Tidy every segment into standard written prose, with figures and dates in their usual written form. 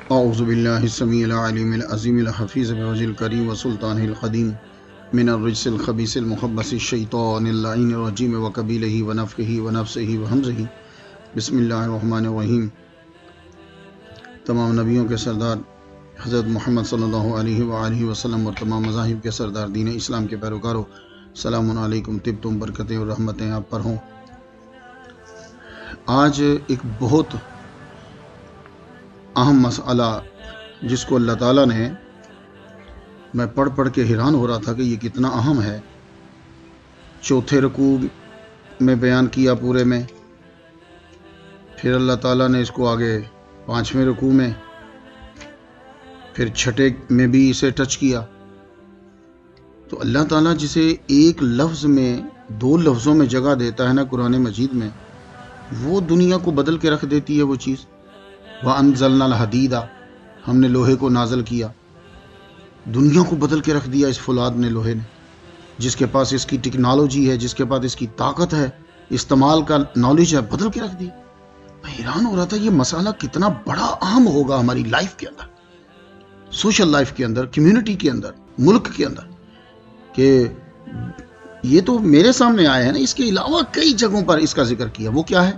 اعوذ باللہ السمیع العلیم العظیم الحفیظ بوجہ الکریم وسلطانہ القدیم من الرجس الخبیث المخبث الشیطان اللعین الرجیم وقبیلہ ونفخہ ونفثہ وہمزہ۔ بسم اللہ الرحمن الرحیم۔ تمام نبیوں کے سردار حضرت محمد صلی اللہ علیہ وآلہ وسلم اور تمام مذاہب کے سردار دین اسلام کے پیروکاروں، السلام علیکم، طبتم، برکتیں اور رحمتیں آپ پر ہوں۔ آج ایک بہت اہم مسئلہ جس کو اللہ تعالیٰ نے، میں پڑھ کے حیران ہو رہا تھا کہ یہ کتنا اہم ہے، چوتھے رکوع میں بیان کیا پورے میں، پھر اللہ تعالیٰ نے اس کو آگے پانچویں رکوع میں، پھر چھٹے میں بھی اسے ٹچ کیا۔ تو اللہ تعالیٰ جسے ایک لفظ میں، دو لفظوں میں جگہ دیتا ہے نا قرآن مجید میں، وہ دنیا کو بدل کے رکھ دیتی ہے وہ چیز۔ وَأَنزَلْنَا الْحَدِيدَ، ہم نے لوہے کو نازل کیا، دنیا کو بدل کے رکھ دیا اس فولاد نے، لوہے نے، جس کے پاس اس کی ٹیکنالوجی ہے، جس کے پاس اس کی طاقت ہے، استعمال کا نالج ہے، بدل کے رکھ دی۔ میں حیران ہو رہا تھا یہ مسئلہ کتنا بڑا اہم ہوگا ہماری لائف کے اندر، سوشل لائف کے اندر، کمیونٹی کے اندر، ملک کے اندر، کہ یہ تو میرے سامنے آیا ہے نا، اس کے علاوہ کئی جگہوں پر اس کا ذکر کیا۔ وہ کیا ہے؟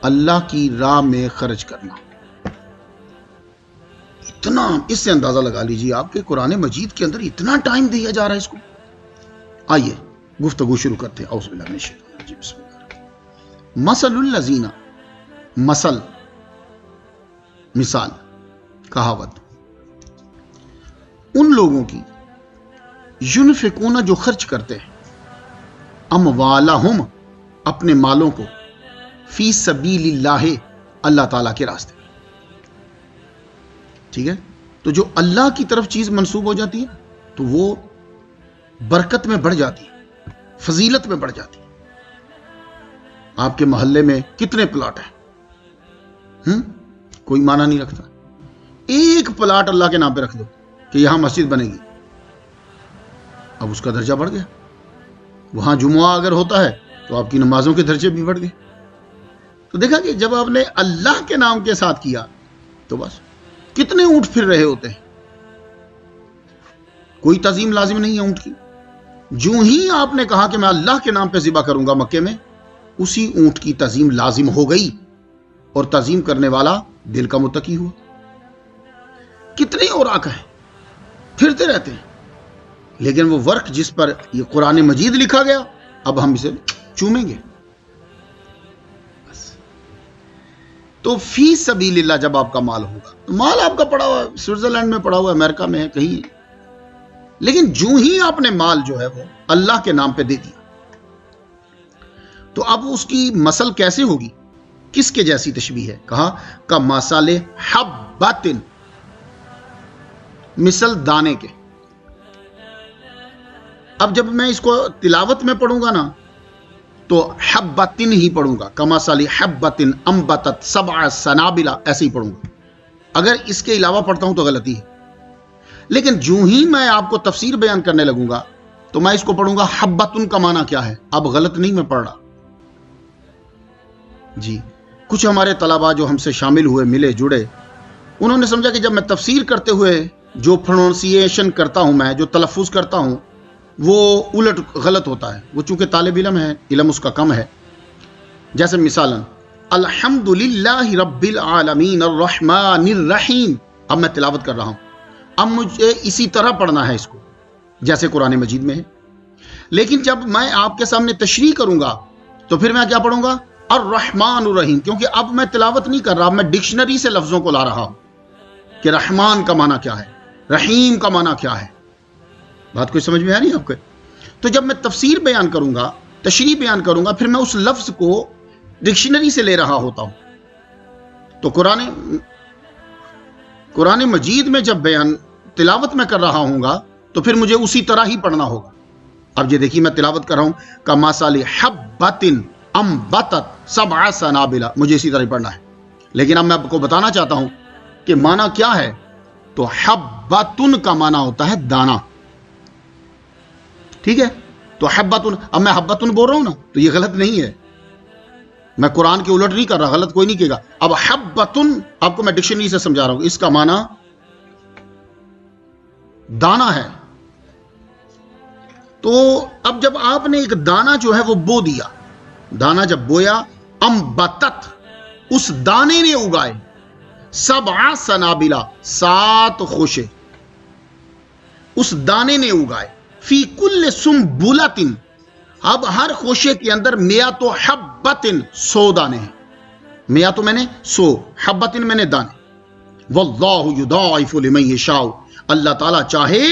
اللہ کی راہ میں خرچ کرنا۔ اتنا، اس سے اندازہ لگا لیجیے آپ کے قرآن مجید کے اندر اتنا ٹائم دیا جا رہا ہے اس کو۔ آئیے گفتگو شروع کرتے ہیں۔ اعوذ باللہ من الشیطان الرجیم، بسم اللہ۔ مثل الذین، مثل، مثال، کہاوت، ان لوگوں کی، ینفقون، جو خرچ کرتے ہیں، اموالہم، اپنے مالوں کو، فی سبیل اللہ، اللہ تعالیٰ کے راستے میں۔ ٹھیک ہے، تو جو اللہ کی طرف چیز منسوب ہو جاتی ہے تو وہ برکت میں بڑھ جاتی ہے، فضیلت میں بڑھ جاتی ہے۔ آپ کے محلے میں کتنے پلاٹ ہیں؟ کوئی معنی نہیں رکھتا۔ ایک پلاٹ اللہ کے نام پہ رکھ دو کہ یہاں مسجد بنے گی، اب اس کا درجہ بڑھ گیا۔ وہاں جمعہ اگر ہوتا ہے تو آپ کی نمازوں کے درجے بھی بڑھ گئے۔ تو دیکھا کہ جب آپ نے اللہ کے نام کے ساتھ کیا تو بس کتنے اونٹ پھر رہے ہوتے ہیں، کوئی تعظیم لازم نہیں ہے اونٹ کی۔ جو ہی آپ نے کہا کہ میں اللہ کے نام پہ ذبح کروں گا مکے میں، اسی اونٹ کی تعظیم لازم ہو گئی، اور تعظیم کرنے والا دل کا متقی ہوا۔ کتنے اوراق ہیں، پھرتے رہتے ہیں، لیکن وہ ورق جس پر یہ قرآن مجید لکھا گیا، اب ہم اسے چومیں گے۔ تو فی سبیل اللہ جب آپ کا مال ہوگا، تو مال آپ کا پڑا ہوا ہے، سوئٹزرلینڈ میں پڑا ہوا ہے، امریکہ میں ہے، کہیں، لیکن جو ہی آپ نے مال جو ہے وہ اللہ کے نام پہ دے دیا، تو اب اس کی مثل کیسے ہوگی، کس کے جیسی تشبیہ ہے؟ کہا کمثل حبۃ، مثل دانے کے۔ اب جب میں اس کو تلاوت میں پڑھوں گا نا تو حبۃ ہی پڑھوں گا، کمثل حبۃ انبتت سبع سنابل، ایسے ہی پڑھوں گا۔ اگر اس کے علاوہ پڑھتا ہوں تو غلطی ہے، لیکن جو ہی میں آپ کو تفسیر بیان کرنے لگوں گا تو میں اس کو پڑھوں گا حبۃ کا معنی کیا ہے، اب غلط نہیں میں پڑھ رہا۔ جی، کچھ ہمارے طلباء جو ہم سے شامل ہوئے، ملے جڑے، انہوں نے سمجھا کہ جب میں تفسیر کرتے ہوئے جو پروننسیشن کرتا ہوں، میں جو تلفظ کرتا ہوں، وہ الٹ غلط ہوتا ہے۔ وہ چونکہ طالب علم ہے، علم اس کا کم ہے۔ جیسے مثالاً الحمدللہ رب العالمین الرحمن الرحیم، اب میں تلاوت کر رہا ہوں، اب مجھے اسی طرح پڑھنا ہے اس کو جیسے قرآن مجید میں ہے۔ لیکن جب میں آپ کے سامنے تشریح کروں گا تو پھر میں کیا پڑھوں گا؟ الرحمن الرحیم، کیونکہ اب میں تلاوت نہیں کر رہا، میں ڈکشنری سے لفظوں کو لا رہا ہوں کہ رحمان کا معنی کیا ہے، رحیم کا معنی کیا ہے۔ بات کوئی سمجھ میں آ رہی ہے آپ کو؟ تو جب میں تفسیر بیان کروں گا، تشریح بیان کروں گا، پھر میں اس لفظ کو ڈکشنری سے لے رہا ہوتا ہوں۔ تو قرآن مجید میں جب بیان تلاوت میں کر رہا ہوں گا تو پھر مجھے اسی طرح ہی پڑھنا ہوگا۔ اب یہ دیکھیے میں تلاوت کر رہا ہوں کمثل حبۃ انبتت سبع سنابل، مجھے اسی طرح پڑھنا ہے، لیکن اب میں آپ کو بتانا چاہتا ہوں کہ معنی کیا ہے۔ تو حبۃ کا معنی ہوتا ہے دانا، ٹھیک ہے؟ تو حبۃ، اب میں حبۃ بول رہا ہوں نا، تو یہ غلط نہیں ہے، میں قرآن کے الٹ نہیں کر رہا، غلط کوئی نہیں کہے گا. اب حبتن آپ کو میں ڈکشنری سے سمجھا رہا ہوں، اس کا معنی دانا ہے. تو اب جب آپ نے ایک دانا جو ہے وہ بو دیا، دانا جب بویا، انبتت اس دانے نے اگائے، 7 سنابلا 7 خوشے اس دانے نے اگائے، فی کل سنبلۃ اب ہر خوشے کے اندر 100 حبۃ 100 دانے ہیں. 100 میں نے 100، حبۃ میں نے دانے. واللہ یضاعف لمن یشاء اللہ تعالیٰ چاہے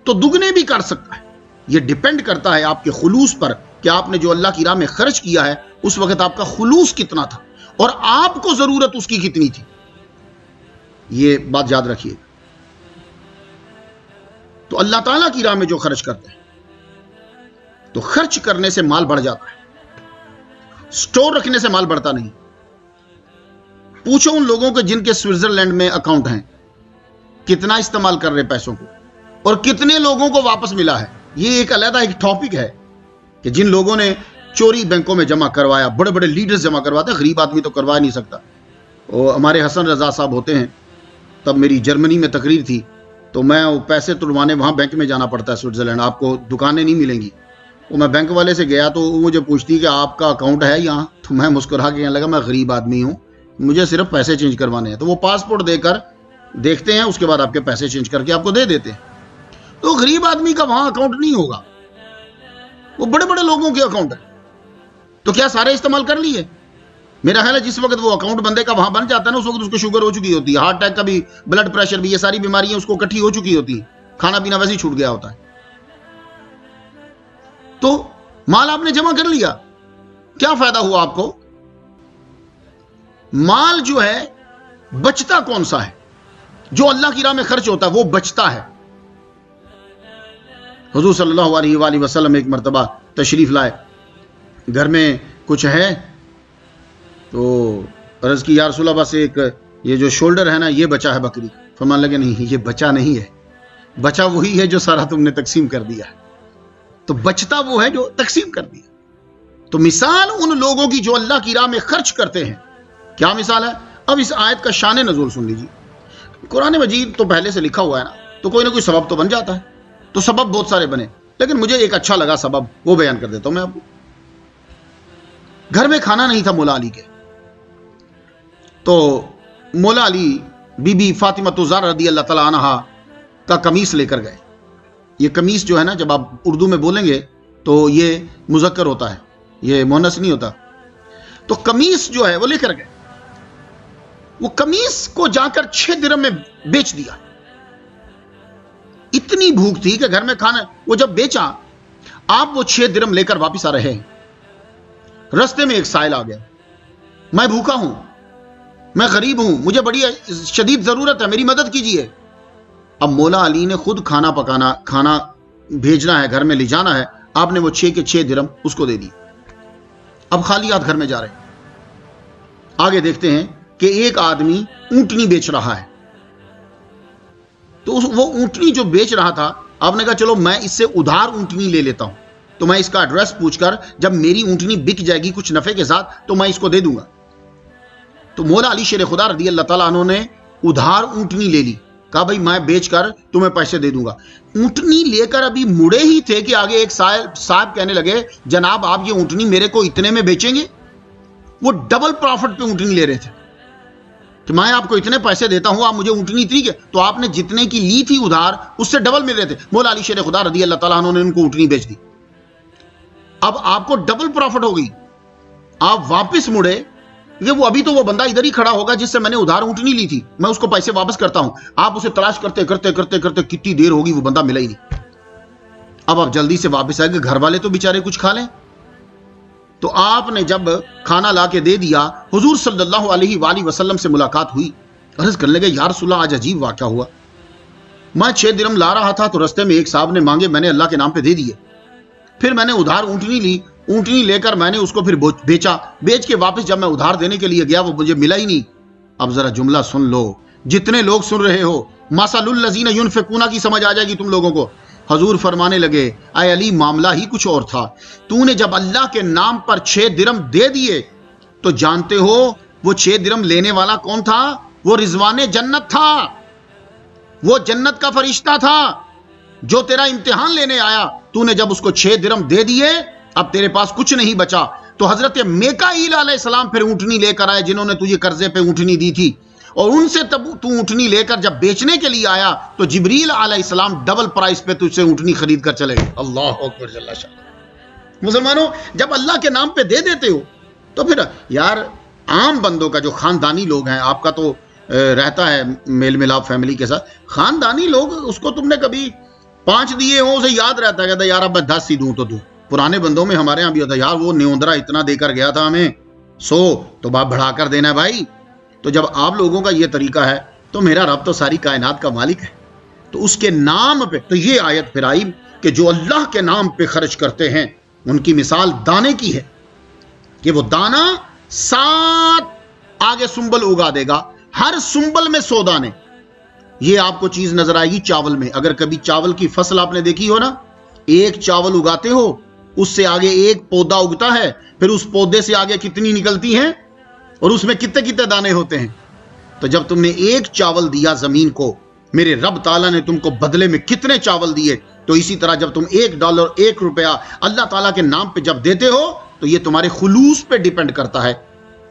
تو دگنے بھی کر سکتا ہے. یہ ڈیپینڈ کرتا ہے آپ کے خلوص پر کہ آپ نے جو اللہ کی راہ میں خرچ کیا ہے اس وقت آپ کا خلوص کتنا تھا اور آپ کو ضرورت اس کی کتنی تھی. یہ بات یاد رکھیے. تو اللہ تعالیٰ کی راہ میں جو خرچ کرتے ہیں تو خرچ کرنے سے مال بڑھ جاتا ہے، سٹور رکھنے سے مال بڑھتا نہیں. پوچھو ان لوگوں کو جن کے سوئٹزرلینڈ میں اکاؤنٹ ہیں کتنا استعمال کر رہے پیسوں کو اور کتنے لوگوں کو واپس ملا ہے. یہ ایک علیحدہ ایک ٹاپک ہے کہ جن لوگوں نے چوری بینکوں میں جمع کروایا، بڑے بڑے لیڈرز جمع کرواتے ہیں، غریب آدمی تو کروا نہیں سکتا. اور ہمارے حسن رضا صاحب ہوتے ہیں، تب میری جرمنی میں تقریر تھی تو میں وہ پیسے تڑوانے وہاں بینک میں جانا پڑتا ہے سوئٹزرلینڈ، آپ کو دکانیں نہیں ملیں گی. وہ میں بینک والے سے گیا تو وہ مجھے پوچھتی کہ آپ کا اکاؤنٹ ہے یہاں، تو میں مسکرا کے کہنے لگا میں غریب آدمی ہوں، مجھے صرف پیسے چینج کروانے ہیں. تو وہ پاسپورٹ دے کر دیکھتے ہیں، اس کے بعد آپ کے پیسے چینج کر کے آپ کو دے دیتے ہیں. تو غریب آدمی کا وہاں اکاؤنٹ نہیں ہوگا، وہ بڑے بڑے لوگوں کے اکاؤنٹ ہے. تو کیا سارے استعمال کر لیے؟ میرا خیال ہے جس وقت وہ اکاؤنٹ بندے کا وہاں بن جاتا ہے نا اس وقت اس کو شوگر ہو چکی ہوتی ہے، ہارٹ اٹیک کا بھی، بلڈ پریشر بھی، یہ ساری بیماریاں اس کو اکٹھی ہو چکی ہوتی ہیں، کھانا پینا ویسے ہی چھوٹ گیا ہوتا ہے. تو مال آپ نے جمع کر لیا، کیا فائدہ ہوا آپ کو؟ مال جو ہے بچتا کون سا ہے؟ جو اللہ کی راہ میں خرچ ہوتا ہے وہ بچتا ہے. حضور صلی اللہ علیہ وآلہ وسلم ایک مرتبہ تشریف لائے، گھر میں کچھ ہے تو عرض کی یا رسول اللہ بس ایک یہ جو شولڈر ہے نا یہ بچا ہے بکری. فرمان لگے نہیں یہ بچا نہیں ہے، بچا وہی ہے جو سارا تم نے تقسیم کر دیا ہے. تو بچتا وہ ہے جو تقسیم کر دیا. تو مثال ان لوگوں کی جو اللہ کی راہ میں خرچ کرتے ہیں، کیا مثال ہے؟ اب اس آیت کا شان نزول سن لیجیے. قرآن مجید تو پہلے سے لکھا ہوا ہے نا، تو کوئی نہ کوئی سبب تو بن جاتا ہے. تو سبب بہت سارے بنے، لیکن مجھے ایک اچھا لگا سبب، وہ بیان کر دیتا ہوں میں آپ کو. گھر میں کھانا نہیں تھا مولا علی کے، تو مولا علی بی بی فاطمہ الزہرا رضی اللہ تعالیٰ عنہا کا قمیص لے کر گئے. یہ قمیص جو ہے نا جب آپ اردو میں بولیں گے تو یہ مذکر ہوتا ہے، یہ مؤنث نہیں ہوتا. تو قمیص جو ہے وہ لے کر گئے. وہ قمیص کو جا کر 6 درہم میں بیچ دیا. اتنی بھوک تھی کہ گھر میں کھانا، وہ جب بیچا آپ وہ 6 درہم لے کر واپس آ رہے ہیں. رستے میں ایک سائل آ گیا، میں بھوکا ہوں، میں غریب ہوں، مجھے بڑی شدید ضرورت ہے، میری مدد کیجیے. اب مولا علی نے خود کھانا بھیجنا ہے، گھر میں لے جانا ہے. آپ نے وہ 6 کے 6 درہم اس کو دے دی. اب خالی ہاتھ گھر میں جا رہے ہیں. آگے دیکھتے ہیں کہ ایک آدمی اونٹنی بیچ رہا ہے. تو وہ اونٹنی جو بیچ رہا تھا، آپ نے کہا چلو میں اس سے ادھار اونٹنی لے لیتا ہوں، تو میں اس کا ایڈریس پوچھ کر جب میری اونٹنی بک جائے گی کچھ نفع کے ساتھ تو میں اس کو دے دوں گا. تو مولا علی شیر خدا رضی اللہ تعالیٰ عنہ نے ادھار اونٹنی لے لی. کہا بھائی میں بیچ کر تمہیں پیسے دے دوں گا. اونٹنی لے کر ابھی مڑے ہی تھے کہ آگے ایک صاحب کہنے لگے جناب آپ یہ اونٹنی میرے کو اتنے میں بیچیں گے؟ وہ ڈبل پروفٹ پہ اونٹنی لے رہے تھے کہ میں آپ کو اتنے پیسے دیتا ہوں، آپ مجھے اونٹنی اتنی کے، تو آپ نے جتنے کی لی تھی ادھار اس سے ڈبل مل رہے تھے. مولا علی شیر خدا رضی اللہ تعالیٰ عنہ نے ان کو اونٹنی بیچ دی. اب آپ کو ڈبل پروفٹ ہو گئی. آپ واپس مڑے کہ وہ ابھی تو وہ بندہ ادھر ہی کھڑا ہوگا جس سے میں نے ادھار اونٹنی لی تھی، میں اس کو پیسے واپس کرتا ہوں. آپ اسے تلاش کرتے کرتے کرتے کرتے کتنی دیر ہوگی، وہ بندہ ملا ہی نہیں. اب آپ جلدی سے واپس آئے کہ گھر والے تو بیچارے کچھ کھا لیں. تو آپ نے جب کھانا لا کے دے دیا، حضور صلی اللہ علیہ وآلہ وسلم سے ملاقات ہوئی. عرض کرنے لگے یا رسول اللہ آج عجیب واقعہ ہوا. میں 6 درہم لا رہا تھا تو رستے میں ایک صاحب نے مانگے، میں نے اللہ کے نام پہ دے دیے. پھر میں نے ادھار اونٹنی لی، اونٹنی لے کر میں نے اس کو پھر بیچا. بیچ کے واپس جب میں ادھار دینے کے لیے گیا وہ مجھے ملا ہی نہیں. اب ذرا جملہ سن لو، جتنے لوگ سن رہے ہو، مثل الذین ینفقون کی سمجھ آ جائے گی تم لوگوں کو. حضور فرمانے لگے اے علی معاملہ ہی کچھ اور تھا. تو نے جب اللہ کے نام پر 6 درہم دے دیے تو جانتے ہو وہ 6 درہم لینے والا کون تھا؟ وہ رضوان جنت تھا، وہ جنت کا فرشتہ تھا جو تیرا امتحان لینے آیا. تو نے جب اس کو 6 درہم دے دیے، اب تیرے پاس کچھ نہیں بچا. تو حضرت میکائیل علیہ السلام پھر اونٹنی لے کر آئے جنہوں نے تجھے قرضے پہ اونٹنی دی تھی، اور ان سے تب تو اونٹنی لے کر جب بیچنے کے لیے آیا تو جبریل علیہ السلام ڈبل پرائس پہ تجھ سے اونٹنی خرید کر چلے گئے. اللہ اکبر جل شانہ. مسلمانوں، جب اللہ کے نام پہ دے دیتے ہو تو پھر یار عام بندوں کا جو خاندانی لوگ ہیں، آپ کا تو رہتا ہے میل ملاپ فیملی کے ساتھ، خاندانی لوگ اس کو تم نے کبھی 5 دیے ہوں اسے یاد رہتا ہے، کہتا ہے یار اب میں 10 ہی دوں تو دوں. پرانے بندوں میں ہمارے ہاں بھی ہوتا ہے، یار وہ نیوندرا اتنا دے کر گیا تھا ہمیں 100 تو باپ بڑھا کر دینا ہے بھائی. تو جب آپ لوگوں کا یہ طریقہ ہے تو میرا رب تو ساری کائنات کا مالک ہے، تو اس کے نام پہ. تو یہ آیت پھر آئی کہ جو اللہ کے نام پہ خرچ کرتے ہیں ان کی مثال دانے کی ہے کہ وہ دانا 7 آگے سنبل اگا دے گا، ہر سنبل میں 100 دانے. یہ آپ کو چیز نظر آئے گی چاول میں. اگر کبھی چاول کی فصل آپ نے دیکھی ہو نا، ایک چاول اگاتے ہو، اس سے آگے ایک پودا اگتا ہے، پھر اس پودے سے آگے کتنی نکلتی ہیں اور اس میں کتنے کتنے دانے ہوتے ہیں. تو جب تم نے ایک چاول دیا زمین کو، میرے رب تعالیٰ نے تم کو بدلے میں کتنے چاول دیے. تو اسی طرح جب تم $1 1 روپیہ اللہ تعالیٰ کے نام پہ جب دیتے ہو تو یہ تمہارے خلوص پہ ڈیپینڈ کرتا ہے.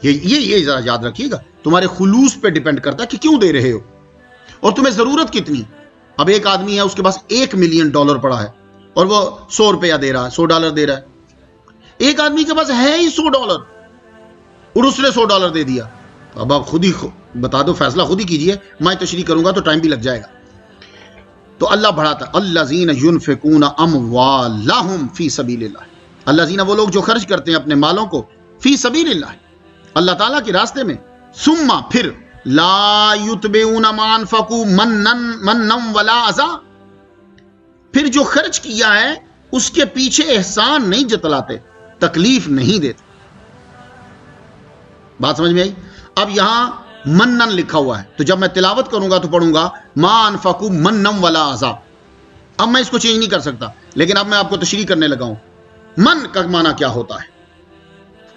یہ ذرا یاد رکھیے گا، تمہارے خلوص پہ ڈیپینڈ کرتا ہے کہ کیوں دے رہے ہو اور تمہیں ضرورت کتنی. اب ایک آدمی ہے اس کے پاس $1 ملین پڑا ہے اور وہ $100 دے رہا ہے، $100 دے رہا ہے. ایک آدمی کے پاس ہے ہی $100 اور اس نے $100 دے دیا. اب آپ خود ہی بتا دو، فیصلہ خود ہی کیجئے. میں تشریح کروں گا تو ٹائم بھی لگ جائے گا. تو اللہ بڑھاتا الذین ینفقون اموالہم فی سبیل اللہ. الذین وہ لوگ جو خرچ کرتے ہیں اپنے مالوں کو فی سبیل اللہ، اللہ تعالیٰ کے راستے میں. ثم پھر لا یتبعون ما انفقوا منا ولا اذى، پھر جو خرچ کیا ہے اس کے پیچھے احسان نہیں جتلاتے، تکلیف نہیں دیتے. بات سمجھ میں آئی؟ اب یہاں منن لکھا ہوا ہے، تو جب میں تلاوت کروں گا تو پڑھوں گا ما انفقوا منا ولا اذى. اب میں اس کو چینج نہیں کر سکتا، لیکن اب میں آپ کو تشریح کرنے لگا ہوں. من کا معنی کیا ہوتا ہے؟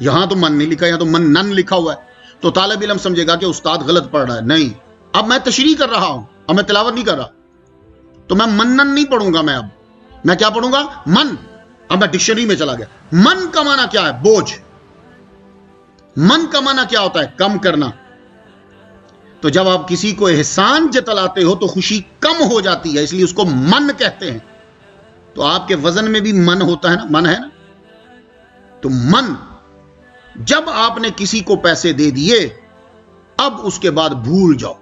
یہاں تو من نہیں لکھا، یہاں تو منن لکھا ہوا ہے. تو طالب علم سمجھے گا کہ استاد غلط پڑھ رہا ہے. نہیں، اب میں تشریح کر رہا ہوں، اب میں تلاوت نہیں کر رہا. تو میں منن نہیں پڑھوں گا، میں کیا پڑھوں گا؟ من. اب میں ڈکشنری میں چلا گیا. من کا معنی کیا ہے؟ بوجھ. من کا معنی کیا ہوتا ہے؟ کم کرنا. تو جب آپ کسی کو احسان جتلاتے ہو تو خوشی کم ہو جاتی ہے، اس لیے اس کو من کہتے ہیں. تو آپ کے وزن میں بھی من ہوتا ہے نا، من ہے نا. تو من، جب آپ نے کسی کو پیسے دے دیے اب اس کے بعد بھول جاؤ.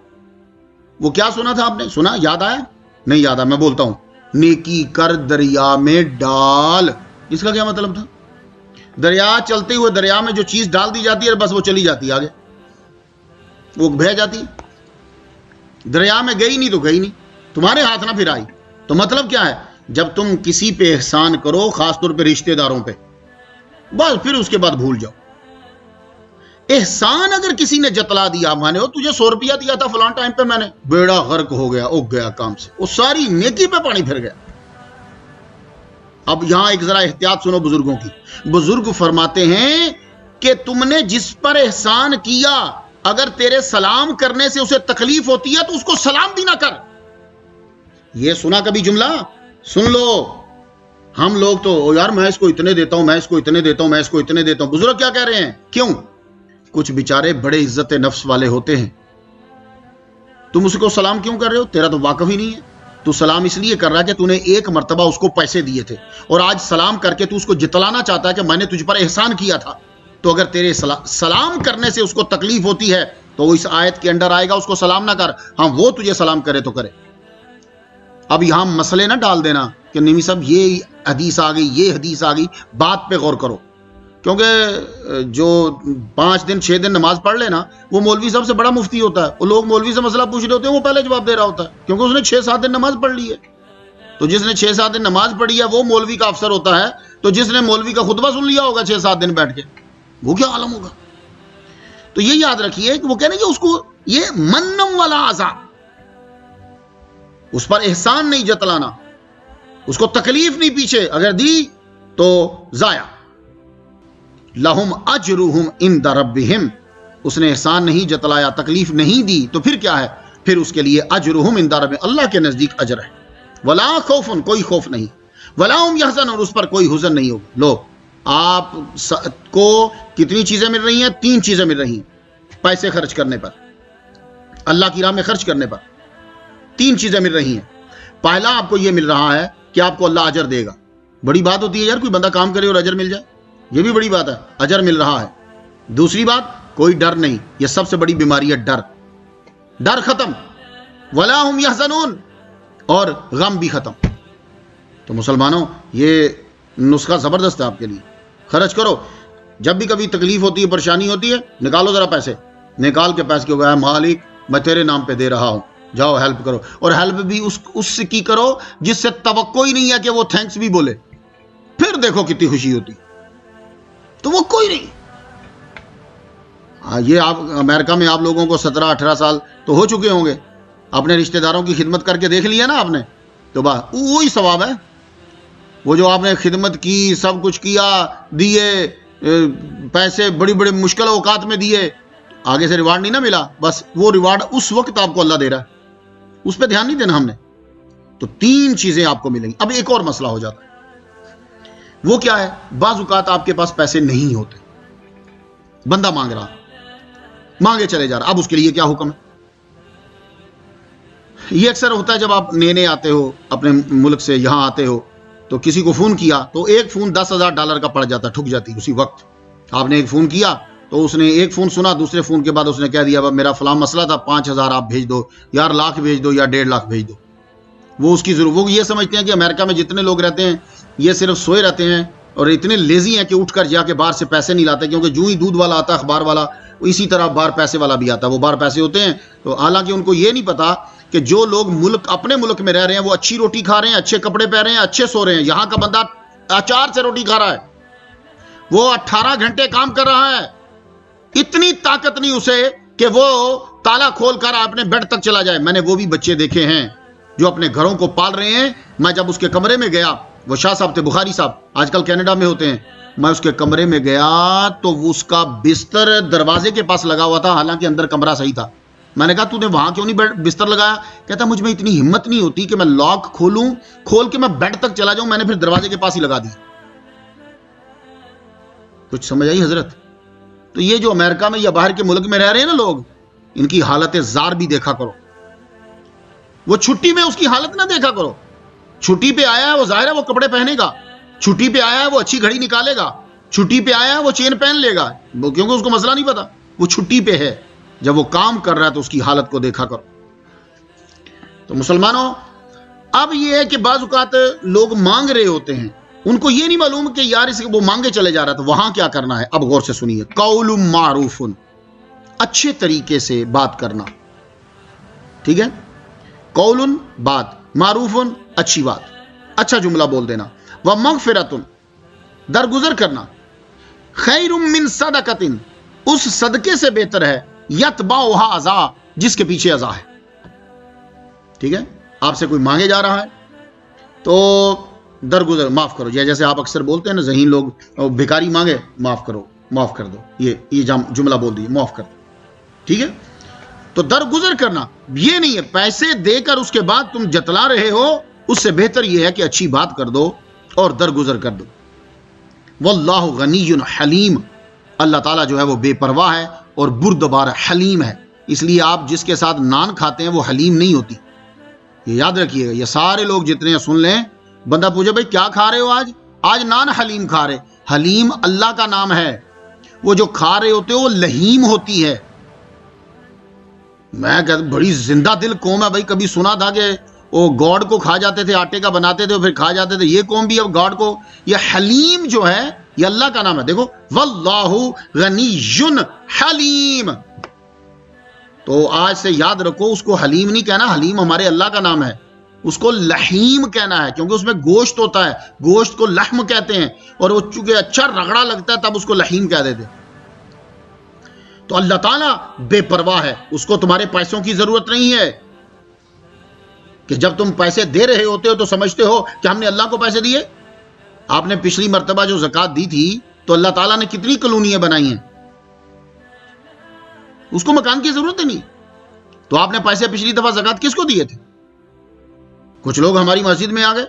وہ کیا سنا تھا آپ نے؟ سنا؟ یاد آیا؟ نہیں یاد آیا، میں بولتا ہوں. نیکی کر دریا میں ڈال. اس کا کیا مطلب تھا؟ دریا چلتے ہوئے دریا میں جو چیز ڈال دی جاتی ہے بس وہ چلی جاتی ہے آگے، وہ بہہ جاتی. دریا میں گئی نہیں تو گئی نہیں، تمہارے ہاتھ نہ پھر آئی. تو مطلب کیا ہے؟ جب تم کسی پہ احسان کرو، خاص طور پہ رشتہ داروں پہ، بس پھر اس کے بعد بھول جاؤ. احسان اگر کسی نے جتلا دیا، مانے ہو تجھے $100 دیا تھا فلان ٹائم پہ، میں نے، بیڑا غرق ہو گیا، اگ گیا کام سے، وہ ساری نیکی پہ پانی پھر گیا. اب یہاں ایک ذرا احتیاط سنو بزرگوں کی. بزرگ فرماتے ہیں کہ تم نے جس پر احسان کیا اگر تیرے سلام کرنے سے اسے تکلیف ہوتی ہے تو اس کو سلام بھی نہ کر. یہ سنا کبھی جملہ؟ سن لو. ہم لوگ تو یار میں اس کو اتنے دیتا ہوں، میں اس کو اتنے دیتا ہوں، میں اس کو اتنے دیتا ہوں. بزرگ کیا کہہ رہے ہیں؟ کیوں؟ کچھ بیچارے بڑے عزت نفس والے ہوتے ہیں، تم اس کو سلام کیوں کر رہے ہو؟ تیرا تو واقف ہی نہیں ہے. تو سلام اس لیے کر رہا ہے کہ تو نے ایک مرتبہ اس کو پیسے دیے تھے اور آج سلام کر کے تو اس کو جتلانا چاہتا ہے کہ میں نے تجھ پر احسان کیا تھا. تو اگر تیرے سلام کرنے سے اس کو تکلیف ہوتی ہے تو وہ اس آیت کے اندر آئے گا، اس کو سلام نہ کر. ہاں وہ تجھے سلام کرے تو کرے. اب یہاں مسئلے نہ ڈال دینا کہ نہیں صاحب یہ حدیث آ گئی، یہ حدیث آ گئی. بات پہ غور کرو، کیونکہ جو 5 دن 6 دن نماز پڑھ لینا وہ مولوی صاحب سے بڑا مفتی ہوتا ہے. وہ لوگ مولوی سے مسئلہ پوچھ رہے ہوتے ہیں، وہ پہلے جواب دے رہا ہوتا ہے کیونکہ اس نے 6-7 دن نماز پڑھ لی ہے. تو جس نے 6-7 دن نماز پڑھی ہے وہ مولوی کا افسر ہوتا ہے. تو جس نے مولوی کا خطبہ سن لیا ہوگا 6-7 دن بیٹھ کے، وہ کیا عالم ہوگا. تو یہ یاد رکھیے کہ وہ کہہ رہے ہیں کہ اس کو یہ منم والا عذاب، اس پر احسان نہیں جتلانا، اس کو تکلیف نہیں پیچھے اگر دی تو ضائع. لہم اجرہم عند ربہم، اس نے احسان نہیں جتلایا، تکلیف نہیں دی، تو پھر کیا ہے؟ پھر اس کے لیے اجرہم عند ربہم، اللہ کے نزدیک اجر ہے۔ ولا خوف، کوئی خوف نہیں، ولا ہم یحزنون، اس پر کوئی حزن نہیں ہوگا۔ لو آپ کو کتنی چیزیں مل رہی ہیں؟ 3 چیزیں مل رہی ہیں پیسے خرچ کرنے پر، اللہ کی راہ میں خرچ کرنے پر 3 چیزیں مل رہی ہیں۔ پہلا آپ کو یہ مل رہا ہے کہ آپ کو اللہ اجر دے گا۔ بڑی بات ہوتی ہے یار کوئی بندہ کام کرے اور اجر مل جائے، یہ بھی بڑی بات ہے، اجر مل رہا ہے۔ دوسری بات، کوئی ڈر نہیں، یہ سب سے بڑی بیماری ہے ڈر، ڈر ختم، ولا ہم یحزنون، اور غم بھی ختم۔ تو مسلمانوں یہ نسخہ زبردست ہے آپ کے لیے، خرچ کرو۔ جب بھی کبھی تکلیف ہوتی ہے، پریشانی ہوتی ہے، نکالو ذرا پیسے، نکال کے پیسے کو، مالک میں تیرے نام پہ دے رہا ہوں، جاؤ ہیلپ کرو، اور ہیلپ بھی اس سے کی کرو جس سے توقع ہی نہیں ہے کہ وہ تھینکس بھی بولے، پھر دیکھو کتنی خوشی ہوتی، تو وہ کوئی نہیں۔ یہ آپ امریکہ میں آپ لوگوں کو 17-18 سال تو ہو چکے ہوں گے، اپنے رشتہ داروں کی خدمت کر کے دیکھ لیا نا آپ نے، تو وہی ثواب ہے، وہ جو آپ نے خدمت کی، سب کچھ کیا، دیے پیسے، بڑی بڑی مشکل اوقات میں دیے، آگے سے ریوارڈ نہیں نہ ملا، بس وہ ریوارڈ اس وقت آپ کو اللہ دے رہا ہے، اس پہ دھیان نہیں دینا ہم نے۔ تو 3 چیزیں آپ کو ملیں گی۔ اب ایک اور مسئلہ ہو جاتا ہے، وہ کیا ہے؟ بعض اوقات آپ کے پاس پیسے نہیں ہوتے، بندہ مانگ رہا، مانگے چلے جا رہا، اب اس کے لیے کیا حکم ہے؟ یہ اکثر ہوتا ہے جب آپ نئے آتے ہو اپنے ملک سے، یہاں آتے ہو تو کسی کو فون کیا تو ایک فون $10,000 کا پڑ جاتا، ٹھک جاتی اسی وقت۔ آپ نے ایک فون کیا تو اس نے ایک فون سنا، دوسرے فون کے بعد اس نے کہہ دیا میرا فلاں مسئلہ تھا، 5,000 آپ بھیج دو، یار لاکھ بھیج دو یا 1.5 لاکھ بھیج دو۔ وہ اس کی ضرورت، وہ یہ سمجھتے ہیں کہ امریکہ میں جتنے لوگ رہتے ہیں یہ صرف سوئے رہتے ہیں اور اتنے لیزی ہیں کہ اٹھ کر جا کے باہر سے پیسے نہیں لاتے، کیونکہ جو ہی دودھ والا آتا ہے، اخبار والا، اسی طرح باہر پیسے والا بھی آتا ہے، وہ باہر پیسے ہوتے ہیں۔ تو حالانکہ ان کو یہ نہیں پتا کہ جو لوگ اپنے ملک میں رہ رہے ہیں وہ اچھی روٹی کھا رہے ہیں، اچھے کپڑے پہن رہے ہیں، اچھے سو رہے ہیں۔ یہاں کا بندہ اچار سے روٹی کھا رہا ہے، وہ 18 گھنٹے کام کر رہا ہے، اتنی طاقت نہیں اسے کہ وہ تالا کھول کر اپنے بیڈ تک چلا جائے۔ میں نے وہ بھی بچے دیکھے ہیں جو اپنے گھروں کو پال رہے ہیں۔ میں جب اس کے کمرے میں گیا، وہ شاہ صاحب تھے، بخاری صاحب، آج کل کینیڈا میں ہوتے ہیں، میں اس کے کمرے میں گیا تو اس کا بستر دروازے کے پاس لگا ہوا تھا، حالانکہ اندر کمرہ صحیح تھا۔ میں نے کہا تو نے وہاں کیوں نہیں بستر لگایا؟ کہتا مجھ میں اتنی ہمت نہیں ہوتی کہ میں لاک کھول کے میں بیڈ تک چلا جاؤں، میں نے پھر دروازے کے پاس ہی لگا دی۔ کچھ سمجھ آئی حضرت؟ تو یہ جو امریکہ میں یا باہر کے ملک میں رہ رہے ہیں نا لوگ، ان کی حالت زار بھی دیکھا کرو۔ وہ چھٹی میں اس کی حالت نہ دیکھا کرو، چھٹی پہ آیا ہے وہ ظاہر ہے وہ کپڑے پہنے گا، چھٹی پہ آیا ہے وہ اچھی گھڑی نکالے گا، چھٹی پہ آیا ہے وہ چین پہن لے گا، کیونکہ اس کو مسئلہ نہیں پتا، وہ چھٹی پہ ہے۔ جب وہ کام کر رہا ہے تو اس کی حالت کو دیکھا کرو۔ تو مسلمانوں، اب یہ ہے کہ بعض اوقات لوگ مانگ رہے ہوتے ہیں، ان کو یہ نہیں معلوم کہ یار اس وہ مانگے چلے جا رہا ہے، تو وہاں کیا کرنا ہے؟ اب غور سے سنیے، قول معروف، اچھے طریقے سے بات کرنا، ٹھیک ہے؟ قول بات، معروف اچھی بات، اچھا جملہ بول دینا، ومغفرۃ درگزر کرنا، خیر من صدقۃ اس صدقے سے بہتر ہے، یتبعھا اذی جس کے پیچھے اذی ہے۔ ٹھیک ہے؟ آپ سے کوئی مانگے جا رہا ہے تو درگزر، معاف کرو، جیسے آپ اکثر بولتے ہیں نا ذہین لوگ، بھکاری مانگے معاف کرو، معاف کر دو، یہ جملہ بول دیجیے، معاف کر دو، ٹھیک ہے؟ تو درگزر کرنا یہ نہیں ہے پیسے دے کر اس کے بعد تم جتلا رہے ہو، اس سے بہتر یہ ہے کہ اچھی بات کر دو اور درگزر کر دو۔ واللہ غنی حلیم، اللہ تعالیٰ جو ہے وہ بے پرواہ ہے اور بردبار حلیم ہے، اس لیے آپ جس کے ساتھ نان کھاتے ہیں وہ حلیم نہیں ہوتی، یہ یاد رکھیے گا۔ یہ سارے لوگ جتنے ہیں سن لیں، بندہ پوچھے بھائی کیا کھا رہے ہو آج نان حلیم کھا رہے، حلیم اللہ کا نام ہے، وہ جو کھا رہے ہوتے وہ لہیم ہوتی ہے۔ میں کہتا بڑی زندہ دل قوم ہے بھائی، کبھی سنا تھا کہ وہ گاڈ کو کھا جاتے تھے، آٹے کا بناتے تھے پھر کھا جاتے تھے، یہ قوم بھی اب گاڈ کو، یہ حلیم جو ہے یہ اللہ کا نام ہے۔ دیکھو واللہ غنی حلیم، تو آج سے یاد رکھو اس کو حلیم نہیں کہنا، حلیم ہمارے اللہ کا نام ہے، اس کو لحیم کہنا ہے، کیونکہ اس میں گوشت ہوتا ہے، گوشت کو لحم کہتے ہیں، اور وہ چونکہ اچھا رگڑا لگتا ہے تب اس کو لحیم کہہ دیتے۔ تو اللہ تعالیٰ بے پرواہ ہے، اس کو تمہارے پیسوں کی ضرورت نہیں ہے، کہ جب تم پیسے دے رہے ہوتے ہو تو سمجھتے ہو کہ ہم نے اللہ کو پیسے دیے۔ آپ نے پچھلی مرتبہ جو زکوٰۃ دی تھی تو اللہ تعالیٰ نے کتنی کالونیاں بنائی ہیں، اس کو مکان کی ضرورت ہی نہیں. تو آپ نے پیسے پچھلی دفعہ زکوٰۃ کس کو دیے تھے؟ کچھ لوگ ہماری مسجد میں آ گئے،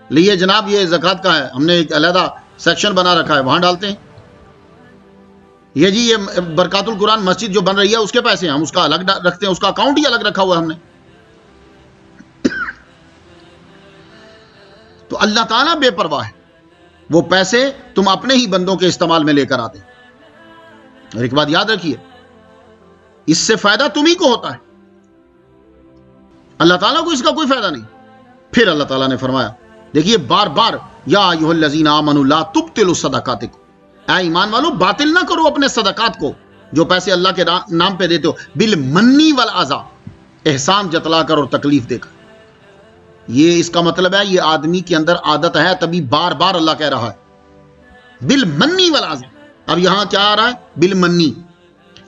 لیے جناب یہ زکوٰۃ کا ہے، ہم نے ایک علیحدہ سیکشن بنا رکھا ہے، وہاں ڈالتے ہیں. یہ جی یہ برکات القرآن مسجد جو بن رہی ہے اس کے پیسے ہیں، ہم اس کا الگ رکھتے ہیں، اس کا اکاؤنٹ ہی الگ رکھا ہوا ہے ہم نے. تو اللہ تعالیٰ بے پرواہ ہے، وہ پیسے تم اپنے ہی بندوں کے استعمال میں لے کر آتے. اور ایک بات یاد رکھیے، اس سے فائدہ تم ہی کو ہوتا ہے، اللہ تعالیٰ کو اس کا کوئی فائدہ نہیں. پھر اللہ تعالیٰ نے فرمایا، دیکھیے بار بار، یا ایھا الذین آمنوا لا تبطلوا صدقاتکم، اے ایمان والو باطل نہ کرو اپنے صدقات کو جو پیسے اللہ کے نام پہ دیتے ہو، بالمنی والاذی، احسان جتلا کر اور تکلیف دے کر. یہ اس کا مطلب ہے یہ آدمی کے اندر عادت ہے، تبھی بار بار اللہ کہہ رہا ہے بالمنی والاذی. اب یہاں کیا آ رہا ہے؟ بالمنی.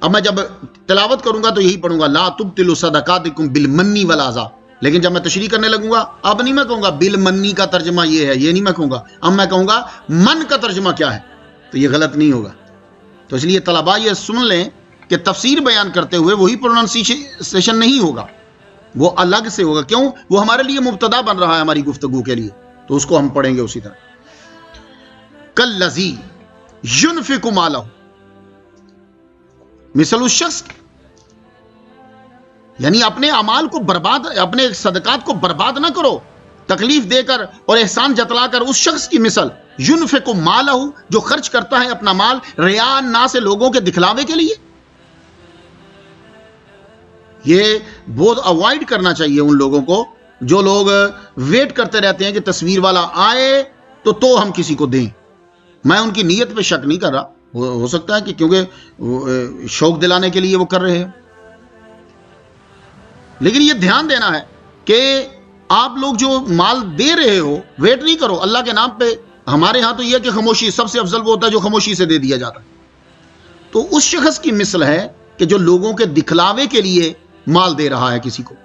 اب میں جب تلاوت کروں گا تو یہی پڑھوں گا، لا تبطلوا صدقاتکم بالمنی والاذی. لیکن جب میں تشریح کرنے لگوں گا اب نہیں میں کہوں گا بالمنی کا ترجمہ یہ ہے، یہ نہیں میں کہوں گا. اب میں کہوں گا من کا ترجمہ کیا ہے، تو یہ غلط نہیں ہوگا. تو اس لیے طلباء یہ سن لیں کہ تفسیر بیان کرتے ہوئے وہی پروننسیشن نہیں ہوگا، وہ الگ سے ہوگا. کیوں؟ وہ ہمارے لیے مبتدا بن رہا ہے ہماری گفتگو کے لیے، تو اس کو ہم پڑھیں گے اسی طرح. کالذی ينفق مالہ، مثل اس شخص، یعنی اپنے اعمال کو برباد، اپنے صدقات کو برباد نہ کرو تکلیف دے کر اور احسان جتلا کر. اس شخص کی مثل ينفق مالہ، جو خرچ کرتا ہے اپنا مال ریا الناس، لوگوں کے دکھلاوے کے لیے. یہ بہت اوائڈ کرنا چاہیے ان لوگوں کو جو لوگ ویٹ کرتے رہتے ہیں کہ تصویر والا آئے تو ہم کسی کو دیں. میں ان کی نیت پہ شک نہیں کر رہا، ہو سکتا ہے کہ کیونکہ شوق دلانے کے لیے وہ کر رہے ہیں، لیکن یہ دھیان دینا ہے کہ آپ لوگ جو مال دے رہے ہو ویٹ نہیں کرو اللہ کے نام پہ. ہمارے ہاں تو یہ کہ خاموشی سب سے افضل وہ ہوتا ہے جو خاموشی سے دے دیا جاتا ہے. تو اس شخص کی مثل ہے کہ جو لوگوں کے دکھلاوے کے لیے مال دے رہا ہے کسی کو.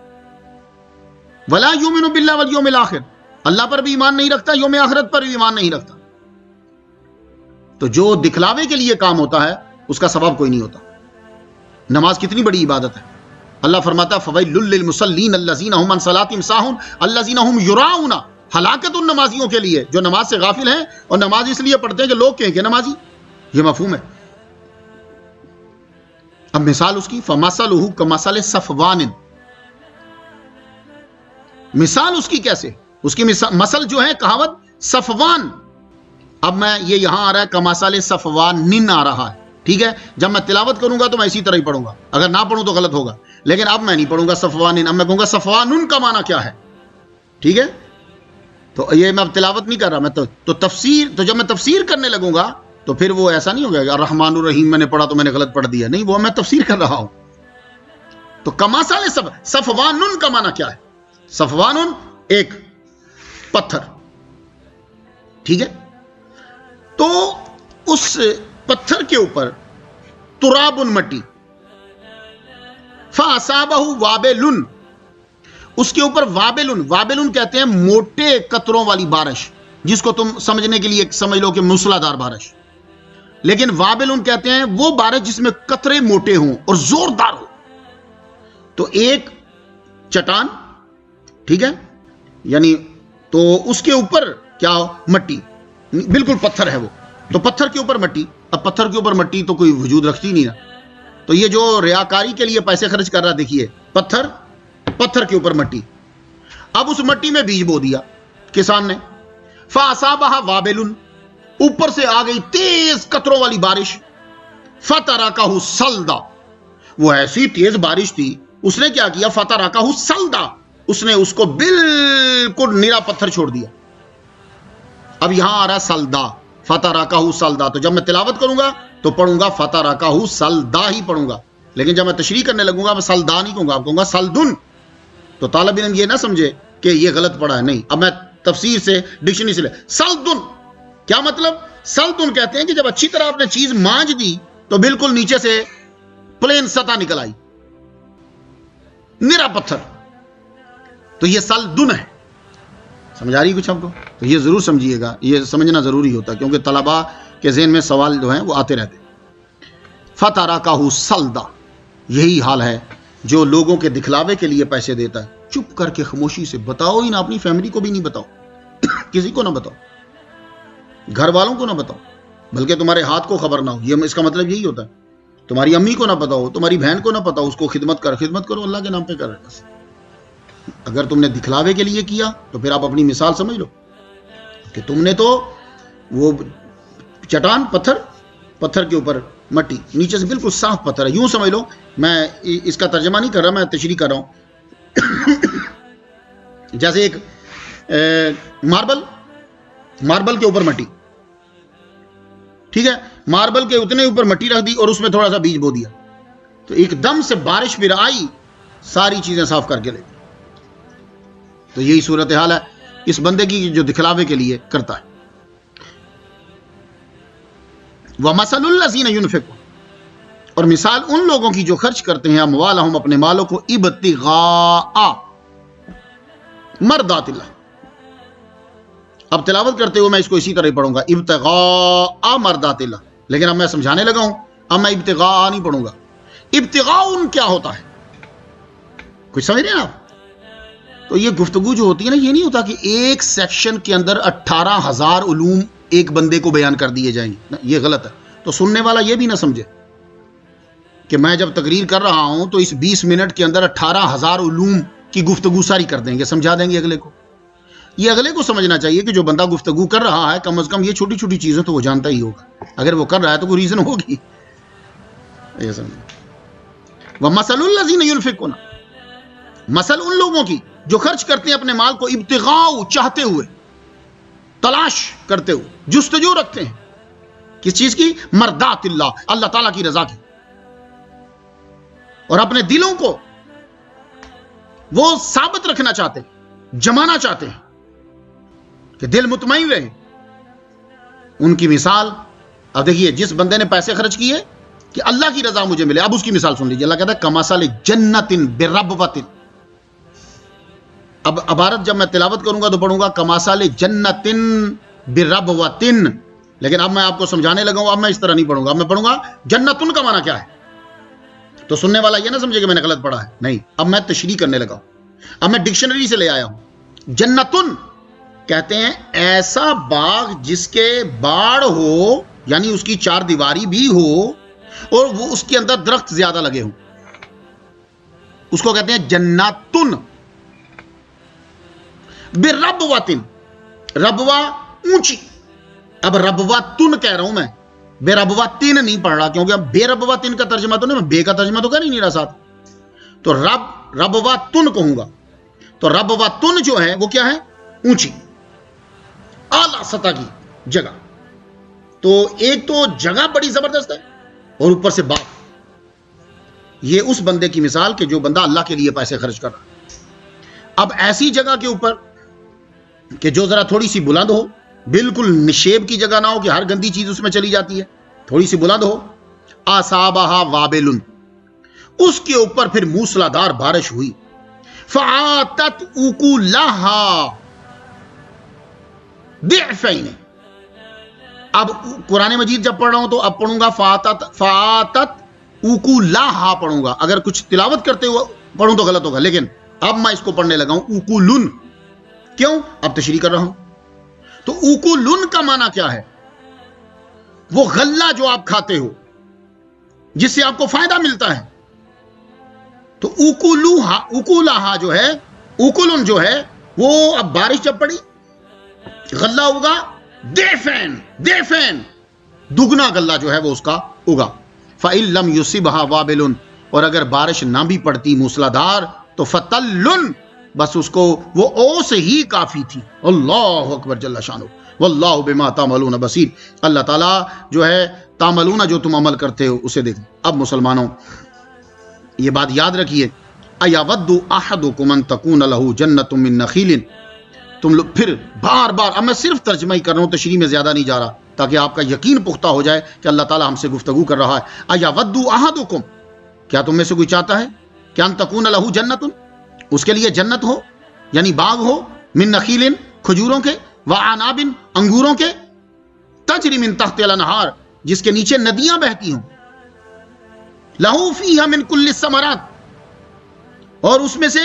ولا یؤمن باللہ والیوم الاخر، اللہ پر بھی ایمان نہیں رکھتا، یوم آخرت پر بھی ایمان نہیں رکھتا. تو جو دکھلاوے کے لیے کام ہوتا ہے اس کا ثواب کوئی نہیں ہوتا. نماز کتنی بڑی عبادت ہے. اللہ فرماتا ہے فویل للمصلین الذین هم عن صلاتهم ساہون الذین هم یراؤون، ہلاکت ان نمازیوں کے لیے جو نماز سے غافل ہیں اور نماز اس لیے پڑھتے ہیں کہ لوگ کہیں کہ نمازی. یہ مفہوم ہے. اب مثال اس کی فمثلہ کمثل صفوان، مثال اس کی کیسے، اس کی مثل جو ہے کہاوت صفوان. اب میں یہ یہاں آ رہا ہے کمثل صفوان نن آ رہا ہے، ٹھیک ہے. جب میں تلاوت کروں گا تو میں اسی طرح ہی پڑھوں گا، اگر نہ پڑھوں تو غلط ہوگا. لیکن اب میں نہیں پڑھوں گا صفوان، اب میں کہوں گا صفوان کا معنی کیا ہے، ٹھیک ہے. تو یہ میں اب تلاوت نہیں کر رہا، میں تو تفسیر، تو جب میں تفسیر کرنے لگوں گا تو پھر وہ ایسا نہیں ہوگا کہ الرحمن الرحیم میں نے پڑھا تو میں نے غلط پڑھ دیا، نہیں، وہ میں تفسیر کر رہا ہوں. تو کمثل صفوان کا معنی کیا ہے؟ صفوان ایک پتھر، ٹھیک ہے. تو اس پتھر کے اوپر تراب مٹی، فاصابہ وابل، اس کے اوپر وابل کہتے ہیں موٹے قطروں والی بارش، جس کو تم سمجھنے کے لیے سمجھ لو کہ موسلادھار بارش. لیکن وابل کہتے ہیں وہ بارش جس میں قطرے موٹے ہوں اور زوردار ہو. تو ایک چٹان، ٹھیک ہے، یعنی تو اس کے اوپر کیا مٹی، بالکل پتھر ہے وہ، تو پتھر کے اوپر مٹی. اب پتھر کے اوپر مٹی تو کوئی وجود رکھتی نہیں نا. تو یہ جو ریاکاری کے لیے پیسے خرچ کر رہا، دیکھیے پتھر کے اوپر مٹی. اب اس مٹی میں بیج بو دیا کسان نے، فاصابہ وابل، اوپر سے آ گئی تیز قطروں والی بارش، فترکہ صلدا، وہ ایسی تیز بارش تھی، اس نے کیا کیا، فترکہ صلدا، اس نے اس کو بالکل نرا پتھر چھوڑ دیا. اب یہاں آ رہا سلدا، فترکہ صلدا. تو جب میں تلاوت کروں گا تو پڑھوں گا فترکہ صلدا ہی پڑھوں گا، لیکن جب میں تشریح کرنے لگوں گا میں سلدا نہیں کہوں گا، آپ کہوں گا سلدن. تو طالب علم یہ نہ سمجھے کہ یہ غلط پڑھا ہے، نہیں. اب میں تفسیر سے، ڈکشنری سے سلدن کیا مطلب؟ سلدن کہتے ہیں کہ جب اچھی طرح آپ نے چیز مانج دی تو بالکل نیچے سے پلین سطح نکل آئی، نرا پتھر. تو یہ سلدن ہے. سمجھ آ رہی کچھ آپ کو؟ تو یہ ضرور سمجھیے گا، یہ سمجھنا ضروری ہوتا ہے، کیونکہ طلباء کہ ذہن میں سوال جو ہیں وہ آتے رہتے. فَتَرَكَهُ صَلْدًا، یہی حال ہے جو لوگوں کے دکھلاوے کے لیے پیسے دیتا ہے. چپ کر کے خاموشی سے بتاؤ ہی نہ، اپنی فیملی کو بھی نہیں بتاؤ، کسی کو نہ بتاؤ، گھر والوں کو نہ بتاؤ، بلکہ تمہارے ہاتھ کو خبر نہ ہو. یہ اس کا مطلب یہی ہوتا ہے. تمہاری امی کو نہ پتا ہو، تمہاری بہن کو نہ پتا ہو، اس کو خدمت کرو، اللہ کے نام پہ کر. اگر تم نے دکھلاوے کے لیے کیا تو پھر آپ اپنی مثال سمجھ لو کہ تم نے تو وہ چٹان پتھر کے اوپر مٹی، نیچے سے بالکل صاف پتھر ہے، یوں سمجھ لو. میں اس کا ترجمہ نہیں کر رہا، میں تشریح کر رہا ہوں. جیسے ایک ماربل کے اوپر مٹی، ٹھیک ہے، ماربل کے اتنے اوپر مٹی رکھ دی اور اس میں تھوڑا سا بیج بو دیا، تو ایک دم سے بارش پھر آئی، ساری چیزیں صاف کر کے لے. تو یہی صورتحال ہے اس بندے کی جو دکھلاوے کے لیے کرتا ہے. وَمَثَلُ الَّذِينَ يُنْفِقُونَ، اور مثال ان لوگوں کی جو خرچ کرتے ہیں اموالہم، اپنے مالوں کو، ابتغاء مرضات اللہ. اب تلاوت کرتے ہوئے میں اس کو اسی طرح پڑھوں گا، ابتغاء مرضات اللہ، لیکن اب میں سمجھانے لگا ہوں، اب میں ابتغاء نہیں پڑھوں گا. ابتغاء کیا ہوتا ہے، کچھ سمجھ رہے ہیں آپ؟ تو یہ گفتگو جو ہوتی ہے نا، یہ نہیں ہوتا کہ ایک سیکشن کے اندر 18,000 علوم ایک بندے کو بیان کر دیے جائیں گے، یہ غلط ہے. تو سننے والا یہ بھی نہ سمجھے کہ میں جب تقریر کر رہا ہوں تو اس 20 منٹ کے اندر 18,000 علوم کی گفتگو ساری کر دیں گے، سمجھا دیں گے اگلے کو. یہ اگلے کو سمجھنا چاہیے کہ جو بندہ گفتگو کر رہا ہے کم از کم یہ چھوٹی چھوٹی چیزیں تو وہ جانتا ہی ہوگا. اگر وہ کر رہا ہے تو کوئی ریزن ہوگی. یہ سمجھیں. وَمَثَلُ الَّذِينَ يُنْفِقُونَ، مثل ان لوگوں کی جو خرچ کرتے ہیں اپنے مال کو، ابتغاء چاہتے ہوئے، تلاش کرتے ہوئے، جستجو رکھتے ہیں کس چیز کی؟ مرضات اللہ، اللہ تعالیٰ کی رضا کی. اور اپنے دلوں کو وہ ثابت رکھنا چاہتے ہیں، جمانا چاہتے ہیں کہ دل مطمئن رہے. ان کی مثال، اب دیکھیے، جس بندے نے پیسے خرچ کیے کہ اللہ کی رضا مجھے ملے، اب اس کی مثال سن لیجیے. اللہ کہتا ہے کمثل جنت بربوۃ. اب عبارت جب میں تلاوت کروں گا تو پڑھوں گا کمثل جنت بربوۃ، لیکن اب میں آپ کو سمجھانے لگا ہوں، اب میں اس طرح نہیں پڑھوں گا، اب میں پڑھوں گا جنتن کا معنی کیا ہے. تو سننے والا یہ نہ سمجھے کہ میں نے غلط پڑھا ہے، نہیں، اب میں تشریح کرنے لگا ہوں. اب میں ڈکشنری سے لے آیا ہوں. جنتن کہتے ہیں ایسا باغ جس کے باڑ ہو، یعنی اس کی 4 دیواری بھی ہو اور وہ اس کے اندر درخت زیادہ لگے ہوں، اس کو کہتے ہیں جناتن. بربوۃ، ربوا اونچی. اب ربوتن کہہ رہا ہوں میں، بے ربوتن نہیں پڑھ رہا، کیونکہ اب بے ربوتن کا ترجمہ تو نہیں، میں بے کا ترجمہ تو کر ہی نہیں رہا ساتھ. تو ربوتن کہوں گا. تو ربوتن جو ہے وہ کیا ہے؟ اونچی، اعلیٰ سطح کی جگہ. تو ایک تو جگہ بڑی زبردست ہے اور اوپر سے باغ. یہ اس بندے کی مثال کہ جو بندہ اللہ کے لیے پیسے خرچ کر رہا ہے. اب ایسی جگہ کے اوپر کہ جو ذرا تھوڑی سی بلند ہو، بالکل نشیب کی جگہ نہ ہو کہ ہر گندی چیز اس میں چلی جاتی ہے، تھوڑی سی بلند ہو. اصابہا وابل، اس کے اوپر پھر موسلادھار بارش ہوئی. فآتت اکلہا ضعفین. اب قرآن مجید جب پڑھ رہا ہوں تو اب پڑھوں گا فآتت اکلہا پڑھوں گا. اگر کچھ تلاوت کرتے ہوئے پڑھوں تو غلط ہوگا، لیکن اب میں اس کو پڑھنے لگا ہوں اکلن. کیوں؟ اب تشریح کر رہا ہوں. تو اکلن کا معنی کیا ہے؟ وہ غلہ جو آپ کھاتے ہو، جس سے آپ کو فائدہ ملتا ہے. تو اکلہا جو ہے، اکلن جو ہے وہ، اب بارش جب پڑی، غلہ ہوگا دیفین، دگنا غلہ جو ہے وہ اس کا ہوگا. فَإِن لَمْ يُصِبْهَا وَابِلٌ، اور اگر بارش نہ بھی پڑتی موسلادھار تو فَطَلٌ، بس اس کو وہ اوس ہی کافی تھی. اللہ اکبر جل شانہ، واللہ بما تعملون بصیر. اللہ تعالیٰ جو ہے تعملون، جو تم عمل کرتے ہو اسے دیکھ. اب مسلمانوں یہ بات یاد رکھیے، اَيَوَدُّ أَحَدُكُمْ أَن تَكُونَ لَهُ جَنَّةٌ مِّن نَخِيلٍ. تم لوگ پھر بار بار، اب میں صرف ترجمہ ہی کر رہا ہوں، تشریح میں زیادہ نہیں جا رہا، تاکہ آپ کا یقین پختہ ہو جائے کہ اللہ تعالیٰ ہم سے گفتگو کر رہا ہے. اَيَوَدُّ أَحَدُكُمْ، کیا تم میں سے کوئی چاہتا ہے کہ أَن تَكُونَ لَهُ جَنَّةٌ، اس کے لیے جنت ہو، یعنی باغ ہو، من نخیل، کھجوروں کے، وعناب، انگوروں کے، تجری من تحت الانہار، جس کے نیچے ندیاں بہتی ہوں، لہو فیہا من کل الثمرات، اور اس میں سے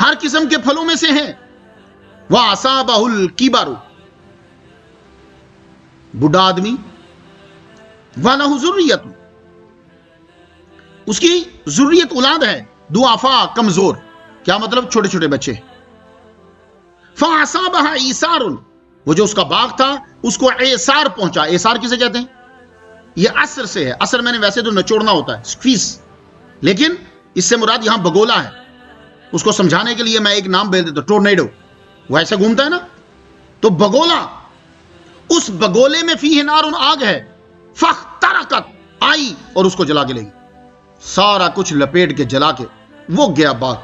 ہر قسم کے پھلوں میں سے ہیں، وَأَصَابَهُ الْكِبَرُ، بوڑھا آدمی، وَلَهُ ذُرِّيَّةٌ، اس کی ذریت اولاد ہے، ضعفاء، کمزور، کیا مطلب؟ چھوٹے چھوٹے بچے، فَأَصَابَهَا عِيسَارٌ، وہ جو اس کا باغ تھا اس کو اعصار پہنچا۔ اعصار کسے کہتے ہیں؟ یہ عصر سے ہے، عصر میں نے ویسے تو نچوڑنا ہوتا ہے، سکویز، لیکن اس سے مراد یہاں بگولا ہے۔ اس کو سمجھانے کے لیے میں ایک نام بھیج دیتا ہوں، ٹورنیڈو، وہ ایسے گھومتا ہے نا، تو بگولا، اس بگولے میں فیہ نار، آگ ہے، فاخترقت، آئی اور اس کو جلا کے لے گئی، سارا کچھ لپیٹ کے جلا کے وہ گیا باغ۔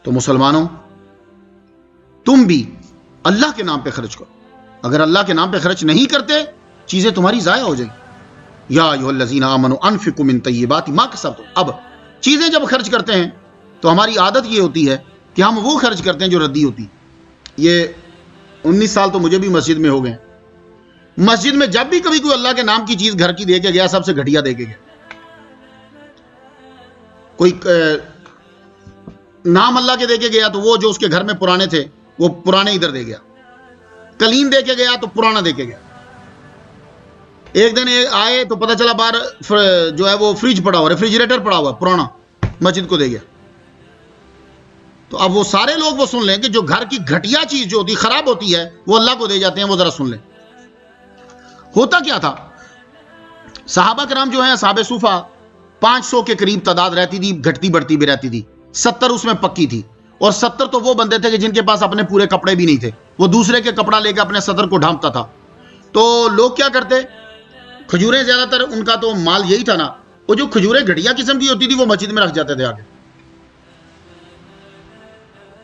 تو مسلمانوں، تم بھی اللہ کے نام پہ خرچ کرو، اگر اللہ کے نام پہ خرچ نہیں کرتے چیزیں تمہاری ضائع ہو جائیں گی۔ یا ایھا الذین آمنوا انفقوا من طیبات ما کسبتم، اب چیزیں جب خرچ کرتے ہیں تو ہماری عادت یہ ہوتی ہے کہ ہم وہ خرچ کرتے ہیں جو ردی ہوتی ہے۔ یہ 19 سال تو مجھے بھی مسجد میں ہو گئے، مسجد میں جب بھی کبھی کوئی اللہ کے نام کی چیز گھر کی دے کے گیا، سب سے گھٹیا دے کے گیا۔ کوئی نام اللہ کے دے کے گیا تو وہ جو اس کے گھر میں پرانے تھے وہ پرانے ادھر دے گیا، کلیم دے کے گیا تو پرانا دے کے گیا۔ ایک دن آئے تو پتہ چلا باہر جو ہے وہ فریج پڑا ہوا، ریفریجریٹر پڑا ہوا پرانا، مسجد کو دے گیا۔ تو اب وہ سارے لوگ وہ سن لیں کہ جو گھر کی گھٹیا چیز جو ہوتی خراب ہوتی ہے وہ اللہ کو دے جاتے ہیں، وہ ذرا سن لیں۔ ہوتا کیا تھا، صحابہ کرام جو ہیں اصحاب صوفہ، 500 کے قریب تعداد رہتی تھی، گھٹتی بڑھتی بھی رہتی تھی، 70 اس میں پکی تھی، اور 70 تو وہ بندے تھے کہ جن کے پاس اپنے پورے کپڑے بھی نہیں تھے، وہ دوسرے کے کپڑا لے کے اپنے صدر کو ڈھانپتا تھا۔ تو لوگ کیا کرتے، کھجوریں، زیادہ تر ان کا تو مال یہی تھا نا، وہ جو کھجوریں گھٹیا قسم کی ہوتی تھی وہ مسجد میں رکھ جاتے تھے آگے،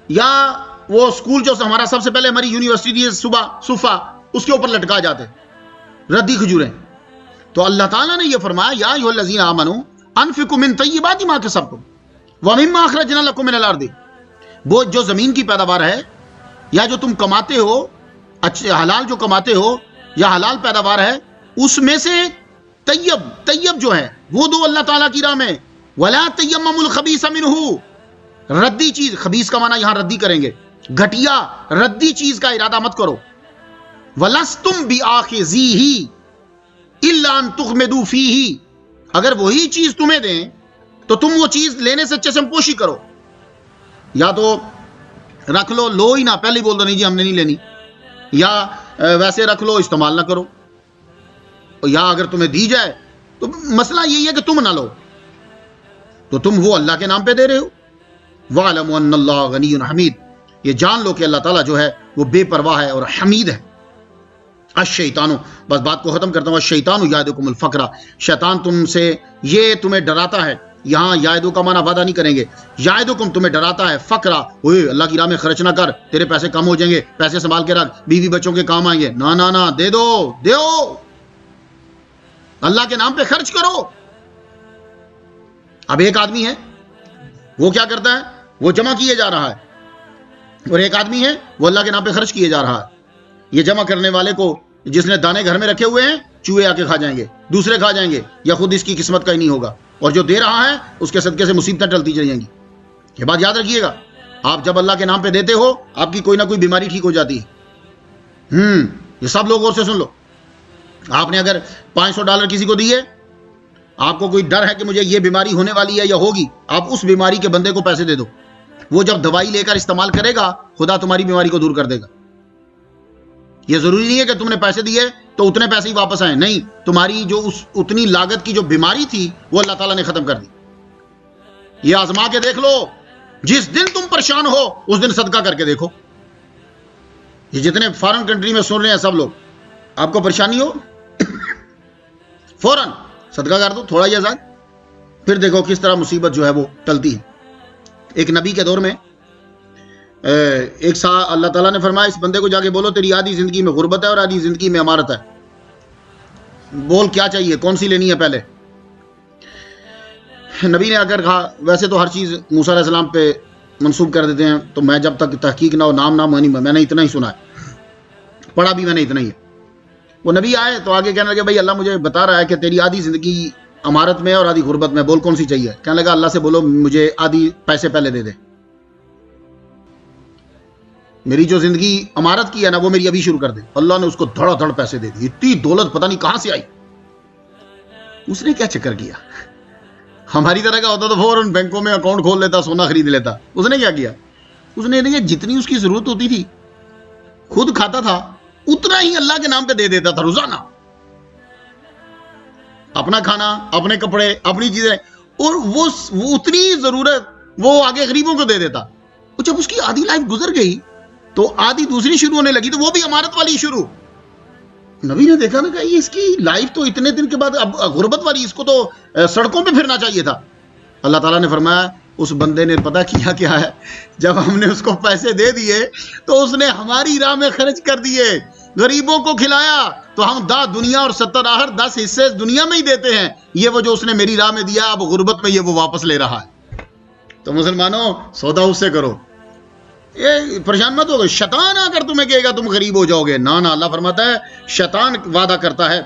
یا وہ اسکول جو ہمارا سب سے پہلے ہماری یونیورسٹی تھی صوفہ، اس کے اوپر لٹکا جاتے ردی کھجوریں۔ تو اللہ تعالیٰ نے یہ فرمایا یا ایھا الذین آمنوا انفقوا من طیبات ما کسبتم ومما اخرجنا لکم من الارض، وہ جو زمین کی پیداوار ہے یا جو تم کماتے ہو، اچھے حلال جو کماتے ہو یا حلال پیداوار ہے، اس میں سے طیب جو ہے وہ دو اللہ تعالیٰ کی راہ میں، ولا تیمموا الخبیث منہ، ردی چیز، خبیث کا معنی یہاں ردی کریں گے، گھٹیا ردی چیز کا ارادہ مت کرو، وَلَسْتُمْ بِآخِذِيهِ إِلَّا أَن تُغْمِضُوا فِيهِ، اگر وہی چیز تمہیں دیں تو تم وہ چیز لینے سے چشم پوشی کرو، یا تو رکھ لو، لو ہی نہ، پہلے ہی بول دو نہیں جی ہم نے نہیں لینی، یا ویسے رکھ لو استعمال نہ کرو، یا اگر تمہیں دی جائے تو مسئلہ یہی ہے کہ تم نہ لو، تو تم وہ اللہ کے نام پہ دے رہے ہو۔ وَاعْلَمُوا أَنَّ اللَّهَ غَنِيٌّ حَمِيدٌ، یہ جان لو کہ اللہ تعالیٰ جو ہے وہ بے پرواہ ہے اور حمید ہے۔ الشیطان، بس بات کو ختم کرتا ہوں، الشیطان یعدکم الفقر، شیطان تم سے یہ تمہیں ڈراتا ہے، یہاں یعدو کا معنی وعدہ نہیں کریں گے، یعدکم تمہیں ڈراتا ہے، فقرا، اوے اللہ کی راہ میں خرچ نہ کر، تیرے پیسے کم ہو جائیں گے، پیسے سنبھال کے رکھ، بیوی بچوں کے کام آئیں گے، نہ دے دو، اللہ کے نام پہ خرچ کرو۔ اب ایک آدمی ہے وہ کیا کرتا ہے، وہ جمع کیے جا رہا ہے، اور ایک آدمی ہے وہ اللہ کے نام پہ خرچ کیے جا رہا ہے۔ یہ جمع کرنے والے کو جس نے دانے گھر میں رکھے ہوئے ہیں چوہے آ کے کھا جائیں گے، دوسرے کھا جائیں گے، یا خود اس کی قسمت کا ہی نہیں ہوگا، اور جو دے رہا ہے اس کے صدقے سے مصیبتیں ٹلتی چلی جائیں گی۔ یہ بات یاد رکھیے گا، آپ جب اللہ کے نام پہ دیتے ہو آپ کی کوئی نہ کوئی بیماری ٹھیک ہو جاتی ہے۔ یہ سب لوگ اور سے سن لو، آپ نے اگر $500 کسی کو دیے، آپ کو کوئی ڈر ہے کہ مجھے یہ بیماری ہونے والی ہے یا ہوگی، آپ اس بیماری کے بندے کو پیسے دے دو، وہ جب دوائی لے کر استعمال کرے گا خدا تمہاری بیماری کو دور کر دے گا۔ یہ ضروری نہیں ہے کہ تم نے پیسے دیے تو اتنے پیسے ہی واپس آئیں، نہیں، تمہاری جو اتنی لاگت کی جو بیماری تھی وہ اللہ تعالیٰ نے ختم کر دی۔ یہ آزما کے دیکھ لو، جس دن تم پریشان ہو اس دن صدقہ کر کے دیکھو۔ یہ جتنے فارن کنٹری میں سن رہے ہیں سب لوگ، آپ کو پریشانی ہو فوراً صدقہ کر دو، تھوڑا ہی آزاد، پھر دیکھو کس طرح مصیبت جو ہے وہ ٹلتی ہے۔ ایک نبی کے دور میں ایک اللہ تعالیٰ نے فرمایا اس بندے کو جا کے بولو تیری آدھی زندگی میں غربت ہے اور آدھی زندگی میں امارت ہے، بول کیا چاہیے، کون سی لینی ہے پہلے۔ نبی نے آ کر کہا ویسے تو ہر چیز موسیٰ علیہ السلام پہ منسوب کر دیتے ہیں، تو میں جب تک تحقیق نہ ہو، نام میں نے اتنا ہی سنا ہے، پڑھا بھی میں نے اتنا ہی ہے۔ وہ نبی آئے تو آگے کہنے لگے بھائی اللہ مجھے بتا رہا ہے کہ تیری آدھی زندگی امارت میں اور آدھی غربت میں، بول کون سی چاہیے؟ کہنے لگا اللہ سے بولو مجھے آدھی پیسے پہلے دے دے، میری جو زندگی امارت کی ہے نا وہ میری ابھی شروع کر دے۔ اللہ نے اس کو دھڑا دھڑ پیسے دے دی، اتنی دولت پتہ نہیں کہاں سے آئی۔ اس نے کیا چکر کیا؟ ہماری طرح کا ہوتا تو فوراً بینکوں میں اکاؤنٹ کھول لیتا، سونا خرید لیتا۔ اس نے کیا کیا؟ اس نے جتنی اس کی ضرورت ہوتی تھی خود کھاتا تھا، اتنا ہی اللہ کے نام پہ دے دیتا تھا روزانہ، اپنا کھانا، اپنے کپڑے، اپنی چیزیں، اور وہ اتنی ضرورت وہ آگے غریبوں کو دے دیتا۔ جب اس کی آدھی لائف گزر گئی تو آدھی دوسری شروع ہونے لگی، تو وہ بھی امارت والی شروع۔ نبی نے دیکھا نا کہ اس کی لائف تو اتنے دن کے بعد اب غربت والی، اس کو تو سڑکوں پہ پھرنا چاہیے تھا۔ اللہ تعالیٰ نے فرمایا اس بندے نے پتہ کیا ہے، جب ہم نے اس کو پیسے دے دیے تو اس نے ہماری راہ میں خرچ کر دیے، غریبوں کو کھلایا، تو ہم دنیا اور 70 آخر 10 حصے دنیا میں ہی دیتے ہیں، یہ وہ جو اس نے میری راہ میں دیا اب غربت میں یہ وہ واپس لے رہا ہے۔ تو مسلمانوں سودا اس سے کرو، یہ پریشان مت ہوگا۔ شیطان آ کر تمہیں کہے گا تم غریب ہو جاؤ گے، نہ اللہ فرماتا ہے شیطان وعدہ کرتا ہے،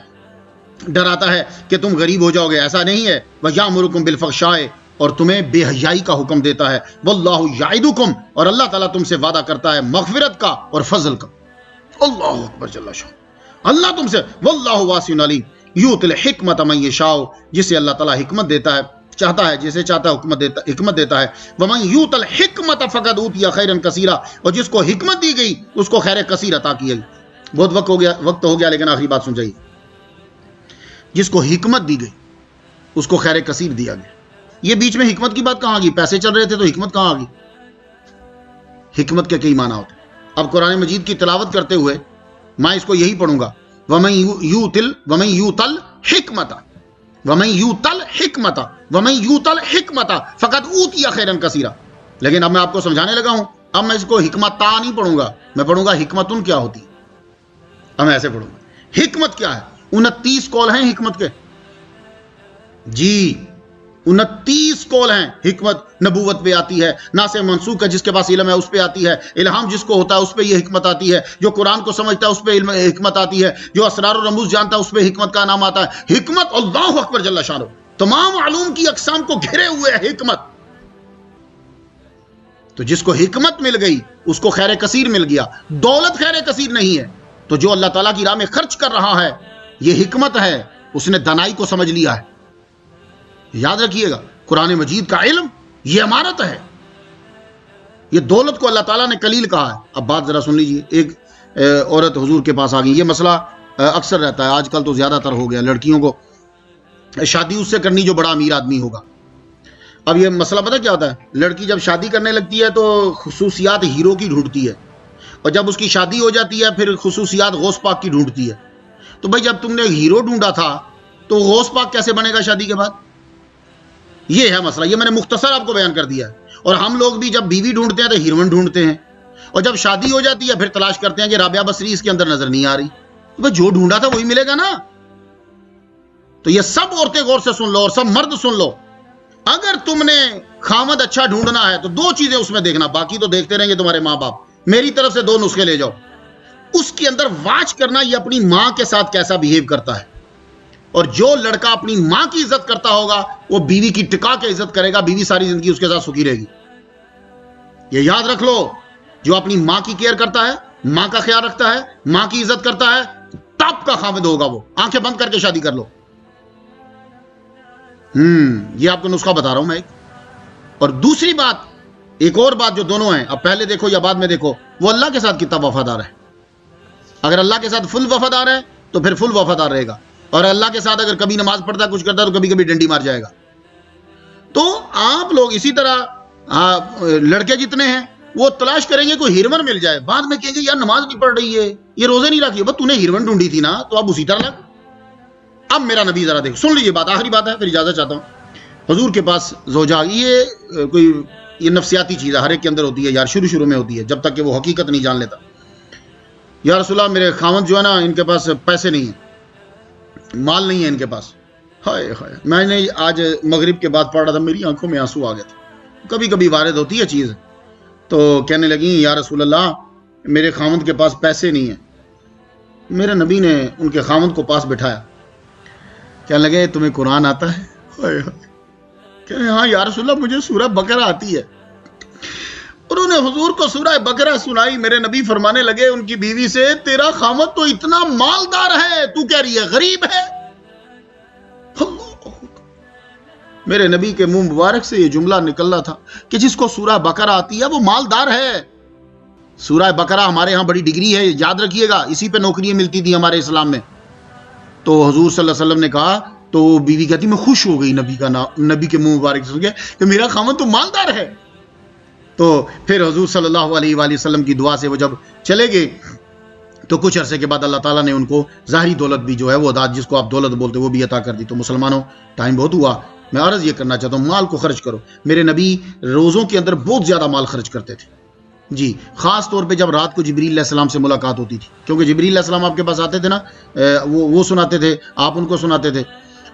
ڈراتا ہے کہ تم غریب ہو جاؤ گے، ایسا نہیں ہے۔ وَيَأْمُرُكُم بِالْفَحْشَاءِ، اور تمہیں بے حیائی کا حکم دیتا ہے۔ وَاللَّهُ يَعِدُكُم، اور اللہ تعالیٰ تم سے وعدہ کرتا ہے مغفرت کا اور فضل کا۔ اللہ اکبر جل شان، اللہ تم سے، وَاللَّهُ وَاسِعٌ عَلِيمٌ يُؤْتِي الْحِكْمَةَ مَن يَشَاءُ، جسے اللہ تعالیٰ حکمت دیتا ہے، چاہتا ہے، جسے چاہتا ہے حکمت دیتا ہے۔ وَمَن يُؤْتَ الْحِكْمَةَ فَقَدْ أُوتِيَ خَيْرًا كَثِيرًا، اور جس کو حکمت دی گئی اس کو خیر کثیر عطا کی گئی۔ بہت وقت ہو گیا لیکن آخری بات سن جائیے، جس کو حکمت دی گئی اس کو خیر کثیر دیا گیا۔ یہ بیچ میں حکمت کی بات کہاں آ گئی؟ پیسے چل رہے تھے تو حکمت کہاں آ گئی؟ حکمت کے کئی معنی ہوتے ہیں۔ اب قرآن مجید کی تلاوت کرتے ہوئے میں اس کو یہی پڑھوں گا، وَمَن يُؤْتَ الْحِكْمَةَ فَقَدْ أُوتِيَ خَيْرًا كَثِيرًا۔ لیکن اب میں آپ کو سمجھانے لگا ہوں، اب میں اس کو حکمت تا نہیں پڑھوں گا، میں پڑھوں گا حکمتن کیا ہوتی ہے۔ اب میں ایسے پڑھوں گا، حکمت کیا ہے؟ 29 قول ہیں حکمت کے، جی 29 قول ہیں۔ حکمت نبوت پہ آتی ہے، ناسخ منسوخ ہے جس کے پاس علم ہے اس پہ آتی ہے، الہام جس کو ہوتا ہے اس پہ یہ حکمت آتی ہے، جو قرآن کو سمجھتا ہے اس پہ حکمت آتی ہے، جو اسرار و رموز جانتا ہے اس پہ حکمت کا نام آتا ہے۔ حکمت اللہ اکبر جل شانہ، تمام علوم کی اقسام کو گھرے ہوئے ہے حکمت۔ تو جس کو حکمت مل گئی اس کو خیر کثیر مل گیا۔ دولت خیر کثیر نہیں ہے، تو جو اللہ تعالیٰ کی راہ میں خرچ کر رہا ہے یہ حکمت ہے، اس نے دانائی کو سمجھ لیا ہے۔ یاد رکھیے گا، قرآن مجید کا علم یہ امانت ہے، یہ دولت کو اللہ تعالیٰ نے قلیل کہا ہے۔ اب بات ذرا سن لیجیے، ایک عورت حضور کے پاس آ گئی، یہ مسئلہ اکثر رہتا ہے، آج کل تو زیادہ تر ہو گیا، لڑکیوں کو شادی اس سے کرنی جو بڑا امیر آدمی ہوگا۔ اب یہ مسئلہ پتہ کیا ہوتا ہے، لڑکی جب شادی کرنے لگتی ہے تو خصوصیات ہیرو کی ڈھونڈتی ہے، اور جب اس کی شادی ہو جاتی ہے پھر خصوصیات غوث پاک کی ڈھونڈتی ہے۔ تو بھائی جب تم نے ہیرو ڈھونڈا تھا تو غوث پاک کیسے بنے گا شادی کے بعد؟ یہ ہے مسئلہ، یہ میں نے مختصر آپ کو بیان کر دیا ہے۔ اور ہم لوگ بھی جب بیوی ڈھونڈتے ہیں تو ہیروئن ڈھونڈتے ہیں، اور جب شادی ہو جاتی ہے پھر تلاش کرتے ہیں کہ رابعہ بصری اس کے اندر نظر نہیں آ رہی۔ تو جو ڈھونڈا تھا وہی ملے گا نا۔ تو یہ سب عورتیں غور سے سن لو اور سب مرد سن لو، اگر تم نے خامد اچھا ڈھونڈنا ہے تو 2 چیزیں اس میں دیکھنا، باقی تو دیکھتے رہیں گے تمہارے ماں باپ۔ میری طرف سے 2 نسخے لے جاؤ، اس کے اندر واچ کرنا یہ اپنی ماں کے ساتھ کیسا بیہیو کرتا ہے، اور جو لڑکا اپنی ماں کی عزت کرتا ہوگا وہ بیوی کی ٹکا کے عزت کرے گا، بیوی ساری زندگی اس کے ساتھ سکھی رہے گی۔ یہ یاد رکھ لو، جو اپنی ماں کی کیئر کرتا ہے، ماں کا خیال رکھتا ہے، ماں کی عزت کرتا ہے، ٹاپ کا خامد ہوگا وہ۔ آنکھیں بند کر کے شادی کر لو۔ یہ آپ کو نسخہ بتا رہا ہوں میں ایک۔ اور دوسری بات، ایک اور بات جو دونوں ہیں، اب پہلے دیکھو یا بعد میں دیکھو، وہ اللہ کے ساتھ کتنا وفادار ہے۔ اگر اللہ کے ساتھ فل وفادار ہے تو پھر فل وفادار رہے گا، اور اللہ کے ساتھ اگر کبھی نماز پڑھتا ہے کچھ کرتا ہے تو کبھی کبھی ڈنڈی مار جائے گا۔ تو آپ لوگ اسی طرح لڑکے جتنے ہیں وہ تلاش کریں گے کوئی ہیروئن مل جائے، بعد میں کہیں گے یار نماز نہیں پڑھ رہی ہے، یہ روزے نہیں رکھی ہے، تو نے ہیروئن ڈھونڈی تھی نا، تو اب اسی طرح لگ۔ اب میرا نبی ذرا دیکھ، سن لیجیے بات، آخری بات ہے پھر اجازت چاہتا ہوں۔ حضور کے پاس زوجہ، یہ نفسیاتی چیز ہے، ہر ایک کے اندر ہوتی ہے یار، شروع میں ہوتی ہے جب تک کہ وہ حقیقت نہیں جان لیتا۔ یا رسول اللہ میرے خاوند جو ہے نا ان کے پاس پیسے نہیں ہیں، مال نہیں ہے ان کے پاس۔ ہائے ہائے، میں نے آج مغرب کے بعد پڑھ رہا تھا، میری آنکھوں میں آنسو آ گئے تھے۔ کبھی کبھی وارد ہوتی ہے چیز، تو کہنے لگی یا رسول اللہ میرے خاوند کے پاس پیسے نہیں ہیں۔ میرے نبی نے ان کے خاوند کو پاس بٹھایا، کہنے لگے تمہیں قرآن آتا ہے؟ کہنے ہاں یا رسول اللہ مجھے سورہ بقرہ آتی ہے۔ انہوں نے حضور کو سورہ بقرہ سنائی۔ میرے نبی فرمانے لگے ان کی بیوی سے، تیرا خاوند تو اتنا مالدار ہے، تو کہہ رہی ہے غریب ہے؟ میرے نبی کے منہ مبارک سے یہ جملہ نکلنا تھا کہ جس کو سورہ بقرہ آتی ہے وہ مالدار ہے۔ سورہ بقرہ ہمارے ہاں بڑی ڈگری ہے، یاد رکھیے گا، اسی پہ نوکریاں ملتی تھی ہمارے اسلام میں۔ تو حضور صلی اللہ علیہ وسلم نے کہا، تو بیوی کہتی میں خوش ہو گئی نبی کے منہ مبارک سے سن کے کہ میرا خاوند تو مالدار ہے۔ تو پھر حضور صلی اللہ علیہ وآلہ وسلم کی دعا سے وہ جب چلے گئے تو کچھ عرصے کے بعد اللہ تعالیٰ نے ان کو ظاہری دولت بھی جو ہے وہ جس کو آپ دولت بولتے وہ بھی عطا کر دی۔ تو مسلمانوں ٹائم بہت ہوا، میں عرض یہ کرنا چاہتا ہوں مال کو خرچ کرو۔ میرے نبی روزوں کے اندر بہت زیادہ مال خرچ کرتے تھے جی، خاص طور پہ جب رات کو جبریل علیہ السلام سے ملاقات ہوتی تھی، کیونکہ جبریل علیہ السلام آپ کے پاس آتے تھے نا، وہ سناتے تھے، آپ ان کو سناتے تھے۔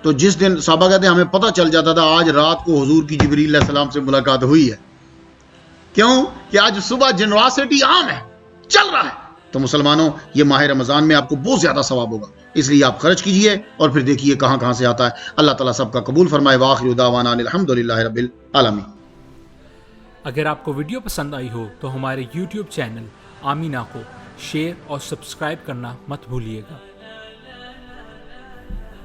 تو جس دن صحابہ کہتے ہیں ہمیں پتہ چل جاتا تھا آج رات کو حضور کی جبریل علیہ السلام سے ملاقات ہوئی ہے، کیوں کہ آج صبح جنواسٹی عام ہے، چل رہا ہے۔ تو مسلمانوں یہ ماہ رمضان میں آپ کو بہت زیادہ ثواب ہوگا، اس لیے آپ خرچ کیجئے اور پھر دیکھیے کہاں کہاں سے آتا ہے۔ اللہ تعالیٰ سب کا قبول فرمائے۔ وآخر دعوانا الحمدللہ رب العالمین۔ اگر آپ کو ویڈیو پسند آئی ہو تو ہمارے YouTube چینل آمینہ کو شیئر اور سبسکرائب کرنا مت بھولیے گا۔